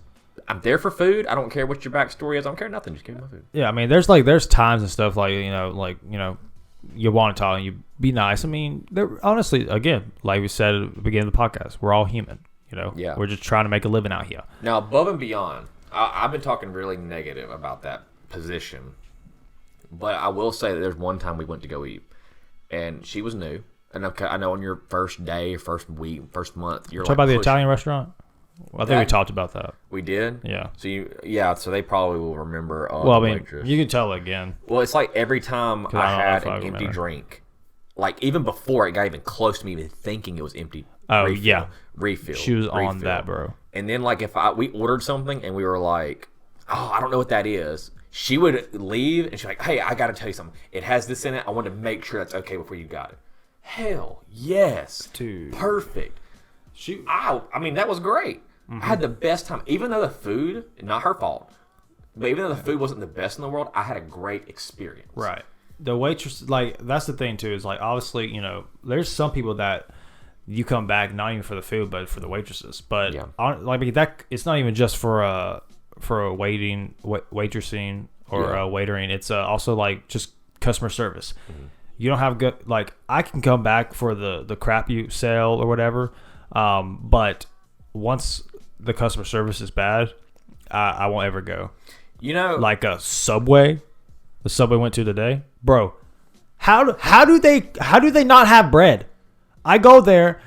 I'm there for food. I don't care what your backstory is. I don't care nothing. Just give me my food. Yeah, I mean, there's times and stuff like you want to talk and you be nice. I mean, honestly, again, like we said at the beginning of the podcast, we're all human. Yeah. We're just trying to make a living out here. Now, above and beyond, I've been talking really negative about that position, but I will say that there's one time we went to go eat, and she was new. And I know on your first day, first week, first month, you're talk about the Italian restaurant. Well, I think we talked about that. We did? Yeah. So they probably will remember. Well, I mean, waitress. You can tell again. Well, it's like every time I had an empty drink, like even before it got even close to me even thinking it was empty. Oh, refill. She was on that, bro. And then like if we ordered something and we were like, oh, I don't know what that is. She would leave and she's like, hey, I got to tell you something. It has this in it. I want to make sure that's okay before you got it. Hell yes. Dude. Perfect. I mean, that was great. I had the best time. Even though the food, not her fault, but even though the food wasn't the best in the world, I had a great experience. Right. The waitress, like, that's the thing, too, is, like, obviously, there's some people that you come back not even for the food, but for the waitresses. But, that it's not even just for a waitressing or waitering. It's also, like, just customer service. Mm-hmm. You don't have good, like, I can come back for the crap you sell or whatever, but once the customer service is bad, I won't ever go. Like a Subway, the Subway went to today, bro. How do they not have bread? I go there.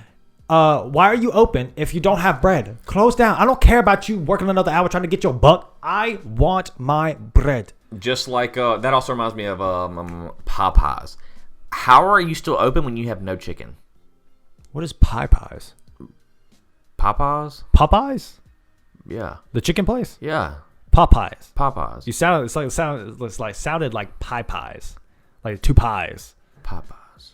Why are you open if you don't have bread? Close down. I don't care about you working another hour trying to get your buck. I want my bread. Just like that also reminds me of Popeyes. How are you still open when you have no chicken? What is Popeyes? Popeyes? Yeah. The chicken place? Yeah. Popeyes. You sounded sounded like pie pies. Like two pies. Popeyes.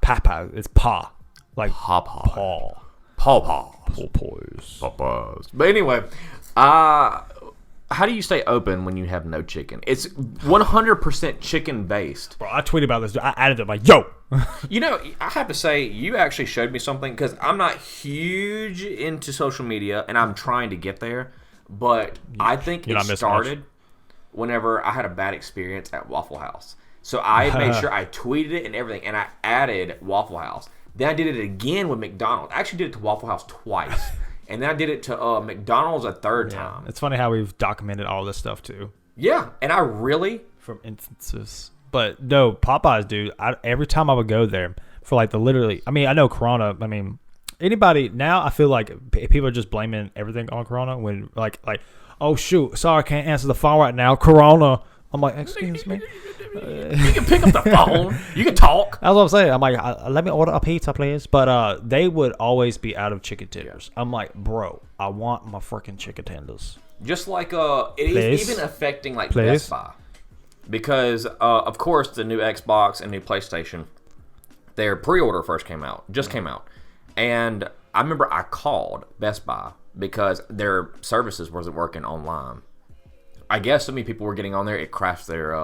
Popeyes. It's paw. Like Popeyes. Popeyes. But anyway, how do you stay open when you have no chicken? It's 100% chicken based. Bro, I tweeted about this. I added it. Like, yo. I have to say, you actually showed me something because I'm not huge into social media and I'm trying to get there. But I think it started whenever I had a bad experience at Waffle House. So I made sure I tweeted it and everything, and I added Waffle House. Then I did it again with McDonald's. I actually did it to Waffle House twice. And then I did it to McDonald's a third time. It's funny how we've documented all this stuff, too. Yeah, and I really... From instances. But, no, Popeyes, dude, every time I would go there for, like, I know Corona, anybody... Now I feel like people are just blaming everything on Corona when, like, oh, shoot, sorry, I can't answer the phone right now. Corona. I'm like, excuse me. You can pick up the phone. You can talk. That's what I'm saying. I'm like, let me order a pizza, please. But they would always be out of chicken tenders. I'm like, bro, I want my freaking chicken tenders. Just like it is even affecting like Best Buy. Because, of course, the new Xbox and new PlayStation, their pre-order first came out. And I remember I called Best Buy because their services wasn't working online. I guess so many people were getting on there, it crashed their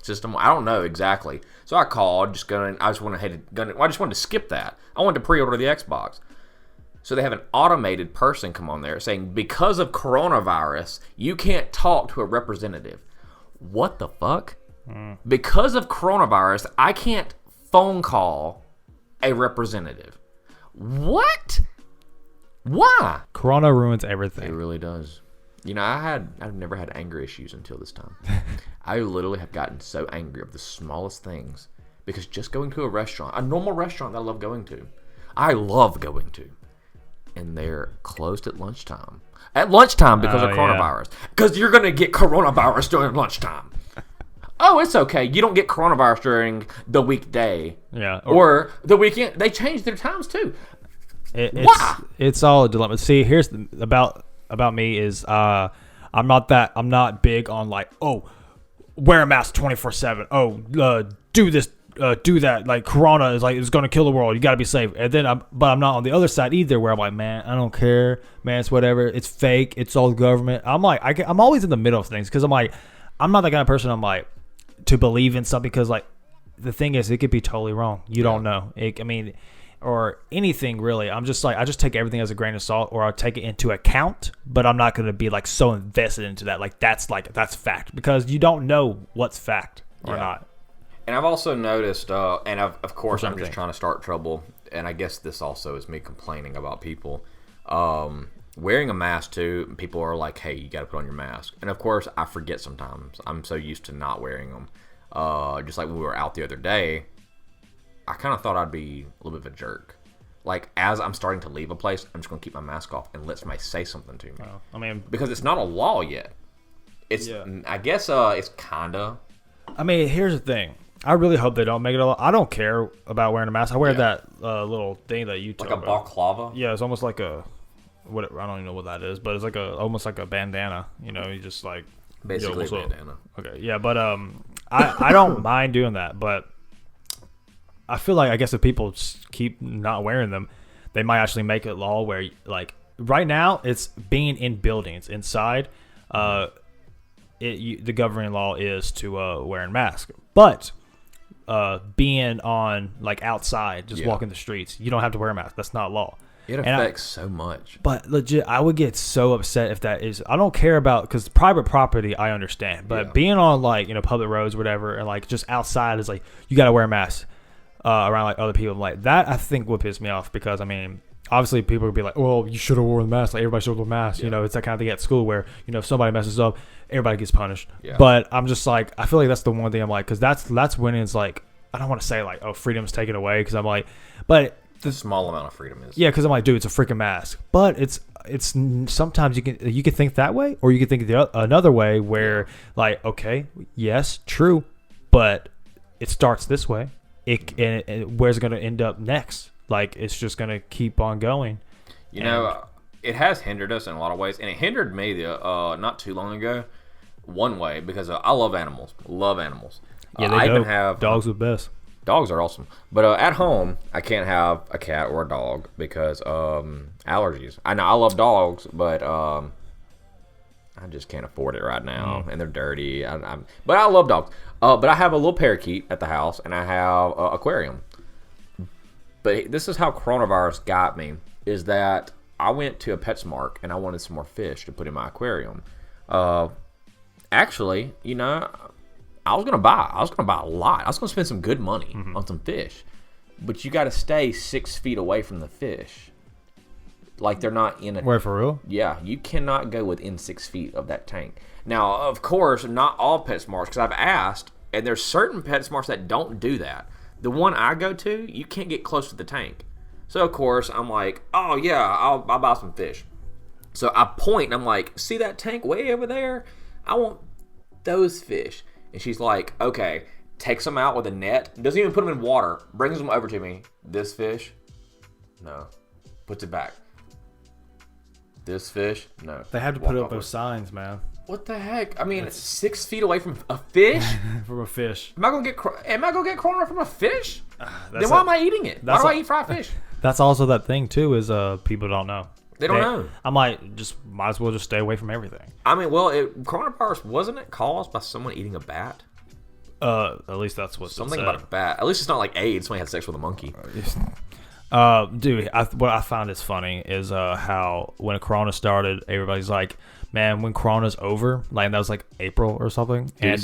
system. I don't know exactly. So I called, I just wanted to skip that. I wanted to pre-order the Xbox. So they have an automated person come on there saying, because of coronavirus, you can't talk to a representative. What the fuck? Because of coronavirus, I can't phone call a representative. What? Why? Corona ruins everything. It really does. I've never had anger issues until this time. I literally have gotten so angry of the smallest things because just going to a normal restaurant that I love going to, and they're closed at lunchtime. At lunchtime because of coronavirus. Because you're going to get coronavirus during lunchtime. Oh, it's okay. You don't get coronavirus during the weekday. Yeah. Or the weekend. They changed their times too. It's all a dilemma. See, here's about me is I'm not big on like, oh, wear a mask 24/7. Oh, do this, do that. Like Corona is going to kill the world. You got to be safe. And then but I'm not on the other side either where I'm like, man, I don't care, man. It's whatever. It's fake. It's all government. I'm like, I'm always in the middle of things because I'm like, I'm not that kind of person. I'm like to believe in something because like the thing is it could be totally wrong. You don't know. or anything really. I'm just like, I just take everything as a grain of salt, or I'll take it into account, but I'm not going to be like so invested into that. Like that's fact, because you don't know what's fact or not. And I've also noticed, and of course I'm just trying to start trouble, and I guess this also is me complaining about people. Wearing a mask too, people are like, hey, you got to put on your mask. And of course I forget sometimes. I'm so used to not wearing them. Just like when we were out the other day, I kind of thought I'd be a little bit of a jerk. Like, as I'm starting to leave a place, I'm just going to keep my mask off and let somebody say something to me. Oh, I mean, because it's not a law yet. It's, I guess, it's kind of. I mean, here's the thing. I really hope they don't make it a law. I don't care about wearing a mask. I wear that little thing that you talk about. Like a balaclava? Yeah, it's almost like a, I don't even know what that is, but it's like almost like a bandana. You know, you just like. Basically a bandana. Okay, yeah, but I don't mind doing that, but I feel like, I guess if people keep not wearing them, they might actually make it law where, like, right now it's being in buildings inside. The governing law is to wearing masks, but being on like outside, just walking the streets, you don't have to wear a mask. That's not law. It affects so much. But legit, I would get so upset if that is. I don't care about, because private property, I understand. But being on, like, you know, public roads or whatever, and like just outside is like, you got to wear a mask around like other people. Like that, I think would piss me off, because I mean, obviously people would be like, well, you should have worn a mask. Like everybody should wear a mask. You know, it's that kind of thing at school where, you know, if somebody messes up, everybody gets punished. But I'm just like, I feel like that's the one thing I'm like, because that's when it's like, I don't want to say like, oh, freedom's taken away, because I'm like, but. The small amount of freedom is. Yeah, because I'm like, dude, it's a freaking mask. But it's sometimes you can think that way, or you can think another way where, like, okay, yes, true, but it starts this way. And where's it going to end up next? Like, it's just going to keep on going. You know, it has hindered us in a lot of ways, and it hindered me not too long ago. One way, because I love animals. Yeah, I even have dogs are the best. Dogs are awesome. But at home, I can't have a cat or a dog because allergies. I know I love dogs, but I just can't afford it right now. And they're dirty. But I love dogs. But I have a little parakeet at the house, and I have an aquarium. But this is how coronavirus got me, is that I went to a PetSmart, and I wanted some more fish to put in my aquarium. Actually, you know, I was gonna buy a lot. I was gonna spend some good money on some fish, but you got to stay 6 feet away from the fish. Like they're not in a. Wait, for real? Yeah, you cannot go within 6 feet of that tank. Now, of course, not all PetSmarts, because I've asked, and there's certain PetSmarts that don't do that. The one I go to, you can't get close to the tank. So of course I'm like, oh yeah, I'll buy some fish. So I point and I'm like, see that tank way over there? I want those fish. And she's like, okay, takes them out with a net, doesn't even put them in water, brings them over to me. This fish? No. Puts it back. This fish? No. They have to put up those signs, man. What the heck? I mean, it's 6 feet away from a fish? From a fish. Am I gonna get corona from a fish? Then why am I eating it? Why do I eat fried fish? That's also that thing too, is people don't know. They don't know. I'm like, might as well just stay away from everything. I mean, well, coronavirus, wasn't it caused by someone eating a bat? At least that's what something about a bat. At least it's not like AIDS. Somebody had sex with a monkey. Dude, what I found is funny is how when Corona started, everybody's like, man, when Corona's over, like that was like April or something, and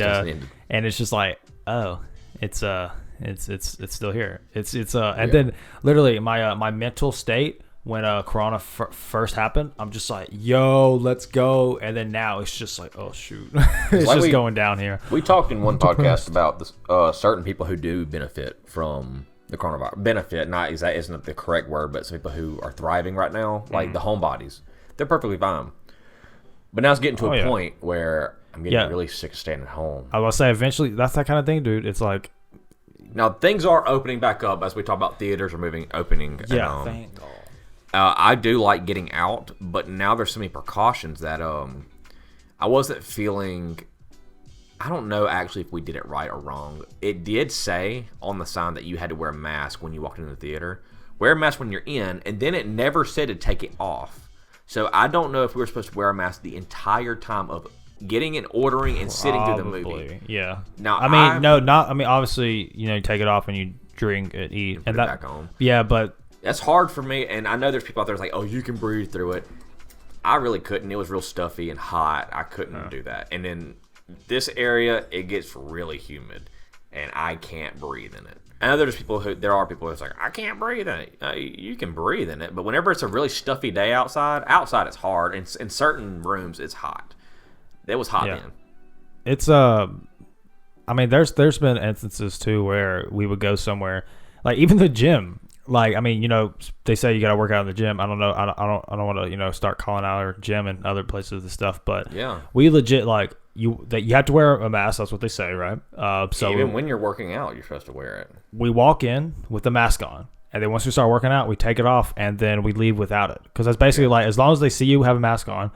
it's just like, oh, it's still here. And then literally my mental state when Corona first happened, I'm just like, yo, let's go. And then now it's just like, oh shoot, it's like just going down here. We talked in one podcast about this, certain people who do benefit from the coronavirus. Benefit, that isn't the correct word, but some people who are thriving right now, like the homebodies, they're perfectly fine. But now it's getting to a point where I'm getting really sick of staying at home. I was gonna say, eventually, that's that kind of thing, dude. It's like, now things are opening back up as we talk about theaters are opening. Yeah, thank God. I do like getting out, but now there's so many precautions that I wasn't feeling. I don't know actually if we did it right or wrong. It did say on the sign that you had to wear a mask when you walked into the theater. Wear a mask when you're in, and then it never said to take it off. So I don't know if we were supposed to wear a mask the entire time of getting and ordering and sitting through the movie. Yeah. Now I mean, obviously, you take it off and you drink and eat, and that back on. Yeah, but That's hard for me, and I know there's people out there that's like, oh, you can breathe through it. I really couldn't. It was real stuffy and hot. I couldn't do that. And then this area, it gets really humid, and I can't breathe in it. I know there are people who's like, I can't breathe in it. You can breathe in it, but whenever it's a really stuffy day outside it's hard. And in certain rooms, it's hot. It was hot then. It's I mean, there's been instances too where we would go somewhere, like even the gym. Like, I mean, they say you got to work out in the gym. I don't know. I don't want to, start calling out our gym and other places and stuff. But we legit you have to wear a mask. That's what they say, right? So even when you're working out, you're supposed to wear it. We walk in with the mask on, and then once we start working out, we take it off, and then we leave without it. Because that's basically like, as long as they see you have a mask on,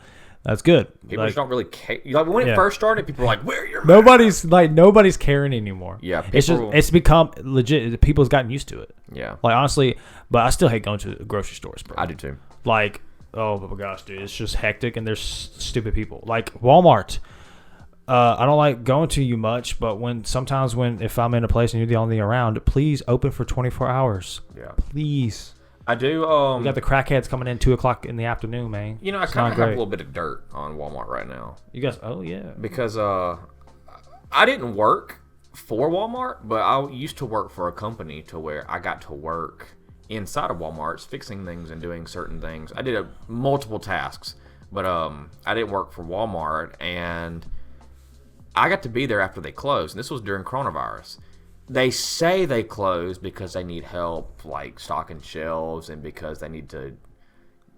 that's good. People just don't really care. Like when it first started, people were like, "Wear your mask." Nobody's caring anymore. Yeah, it's become legit. People's gotten used to it. Yeah, like honestly, but I still hate going to grocery stores, bro. I do too. Like, oh my gosh, dude, it's just hectic, and there's stupid people. Like Walmart. I don't like going to you much, but if I'm in a place and you're the only thing around, please open for 24 hours. Yeah, please. I do. You got the crackheads coming in 2:00 in the afternoon, man. I kind of have a little bit of dirt on Walmart right now. You guys? Oh yeah. Because I didn't work for Walmart, but I used to work for a company to where I got to work inside of Walmart's fixing things and doing certain things. I did multiple tasks, but I didn't work for Walmart, and I got to be there after they closed. And this was during coronavirus. They say they closed because they need help, like stocking shelves, and because they need to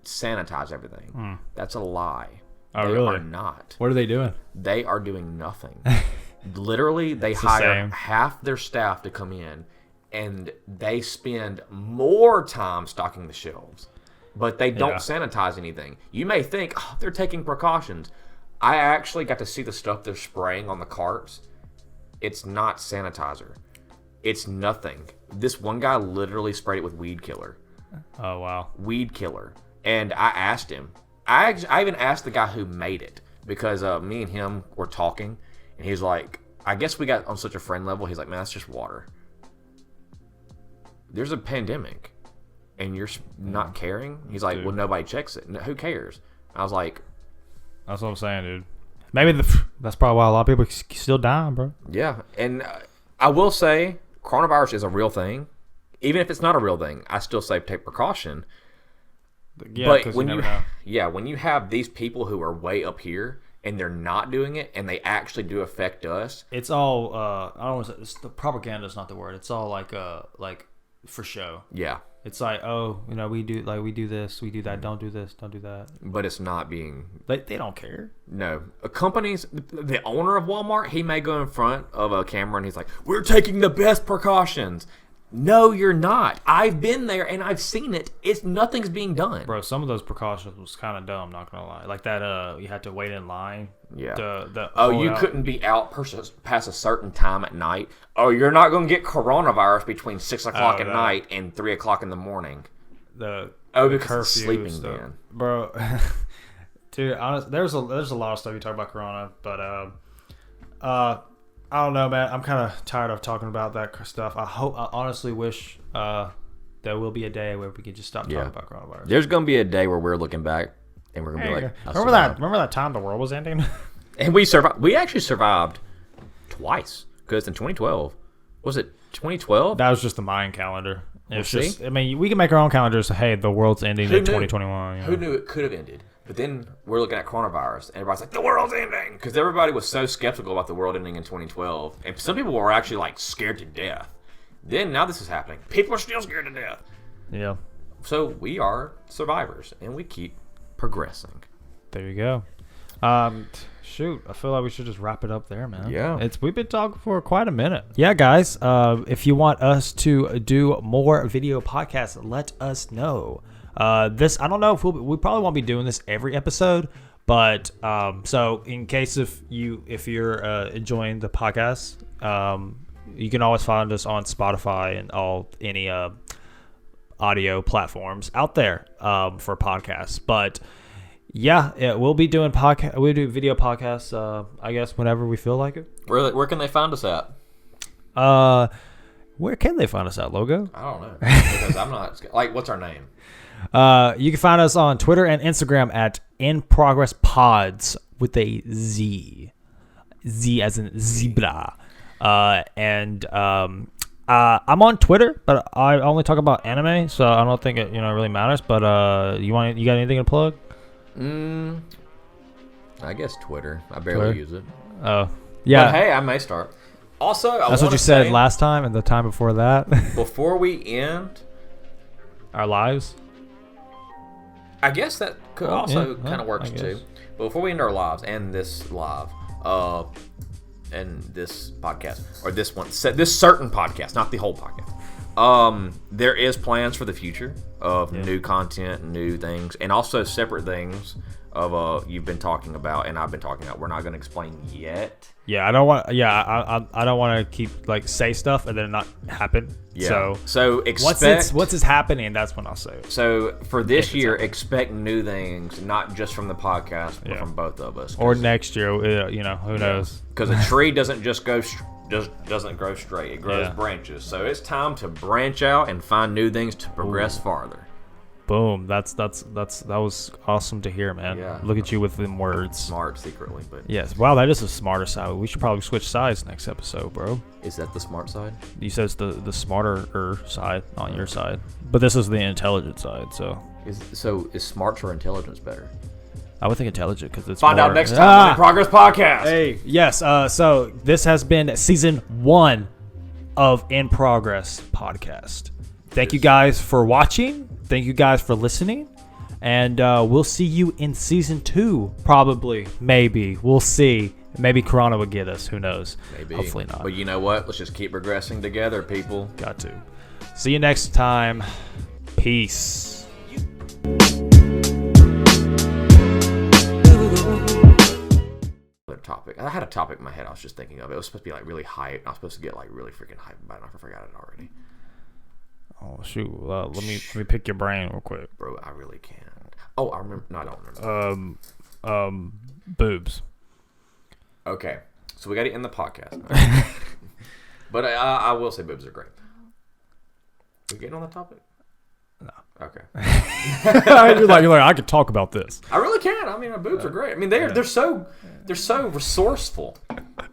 sanitize everything. That's a lie. Oh, they really? are not. What are they doing? They are doing nothing. Literally, they hire half their staff to come in, and they spend more time stocking the shelves, but they don't sanitize anything. You may think, oh, they're taking precautions. I actually got to see the stuff they're spraying on the carts. It's not sanitizer. It's nothing. This one guy literally sprayed it with weed killer. Oh, wow. Weed killer. And I asked him. I even asked the guy who made it, because me and him were talking, and he's like, I guess we got on such a friend level. He's like, man, that's just water. There's a pandemic, and you're not caring? He's like, well, nobody checks it. No, who cares? I was like... That's what I'm saying, dude. Maybe that's probably why a lot of people still dying, bro. Yeah, and I will say, coronavirus is a real thing. Even if it's not a real thing, I still say take precaution. Yeah, but when you have these people who are way up here and they're not doing it, and they actually do affect us, it's all I don't want to say, the propaganda is not the word. It's all like for show. Yeah, it's like, oh, we do this, we do that. Don't do this, don't do that. But it's not being. They don't care. No, companies. The owner of Walmart, he may go in front of a camera and he's like, "We're taking the best precautions." No, you're not. I've been there and I've seen it. Nothing's being done. Bro, some of those precautions was kind of dumb, not gonna lie. Like that, you had to wait in line. Yeah. You couldn't be out past a certain time at night. Oh, you're not gonna get coronavirus between 6 o'clock at night and 3 o'clock in the morning. Because it's sleeping then, bro. Dude, honestly, there's a lot of stuff you talk about corona, but I don't know, man. I'm kind of tired of talking about that stuff. I honestly wish there will be a day where we can just stop talking about coronavirus. There's going to be a day where we're looking back and we're going to be like, remember that time the world was ending? And we survived. We actually survived twice, because in 2012, was it 2012? That was just the Mayan calendar. It's just, I mean, we can make our own calendars. So, hey, the world's ending in 2021. Who knew it could have ended? But then we're looking at coronavirus, and everybody's like, the world's ending! Because everybody was so skeptical about the world ending in 2012. And some people were actually, like, scared to death. Now this is happening. People are still scared to death. Yeah. So we are survivors, and we keep progressing. There you go. Shoot, I feel like we should just wrap it up there, man. Yeah. We've been talking for quite a minute. Yeah, guys, if you want us to do more video podcasts, let us know. I don't know if we probably won't be doing this every episode, but so in case if you're enjoying the podcast, you can always find us on Spotify and any audio platforms out there for podcasts. But yeah, we'll be doing we'll do video podcasts, I guess, whenever we feel like it. Where can they find us at? Where can they find us at, Logo? I don't know. Because I'm not... Like, what's our name? You can find us on Twitter and Instagram at In Progress Pods with a Z. Z as in zebra. I'm on Twitter, but I only talk about anime, so I don't think it really matters. But you got anything to plug? I guess Twitter. I barely use it. Oh, yeah. But hey, I may start. Also, that's what you said last time and the time before that. Before we end our lives, I guess that could also kind of works too. But before we end our lives and this live, and this podcast or this certain podcast, not the whole podcast. There is plans for the future of new content, new things, and also separate things of you've been talking about and I've been talking about. We're not going to explain yet. Yeah, I don't want. Yeah, I don't want to keep say stuff and then it not happen. Yeah. So expect what's happening. That's when I'll say it. So for this year, expect new things, not just from the podcast, but from both of us. Or next year, who knows? Because a tree doesn't just grow straight; it grows branches. So it's time to branch out and find new things to progress farther. Boom! That was awesome to hear, man. Yeah. Look at you with them words. Smart secretly, but yes. Wow, that is the smarter side. We should probably switch sides next episode, bro. Is that the smart side? You said it's the smarter side on your side, but this is the intelligent side. So is smarts or intelligence better? I would think intelligent because it's find out next time on the Progress Podcast. Hey, yes. So this has been season 1 of In Progress Podcast. Thank you guys for watching. Thank you guys for listening. And we'll see you in season 2, probably. Maybe. We'll see. Maybe Corona will get us. Who knows? Maybe. Hopefully not. But you know what? Let's just keep progressing together, people. Got to. See you next time. Peace. Topic. I had a topic in my head I was just thinking of. It was supposed to be like really hype. I was supposed to get like really freaking hype about it. I forgot it already. Oh shoot! Let me pick your brain real quick, bro. I really can't. Oh, I remember. No, I don't remember. Boobs. Okay, so we got to end the podcast. But I will say boobs are great. We getting on the topic? No. Okay. You're like I could talk about this. I really can. I mean, boobs are great. I mean, they're so resourceful.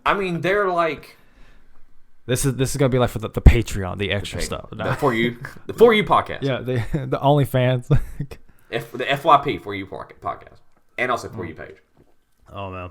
I mean, they're like. This is gonna be like for the Patreon, the extra stuff. No. The For You podcast. Yeah, the OnlyFans. The FYP For You podcast, and also For You page. Oh man.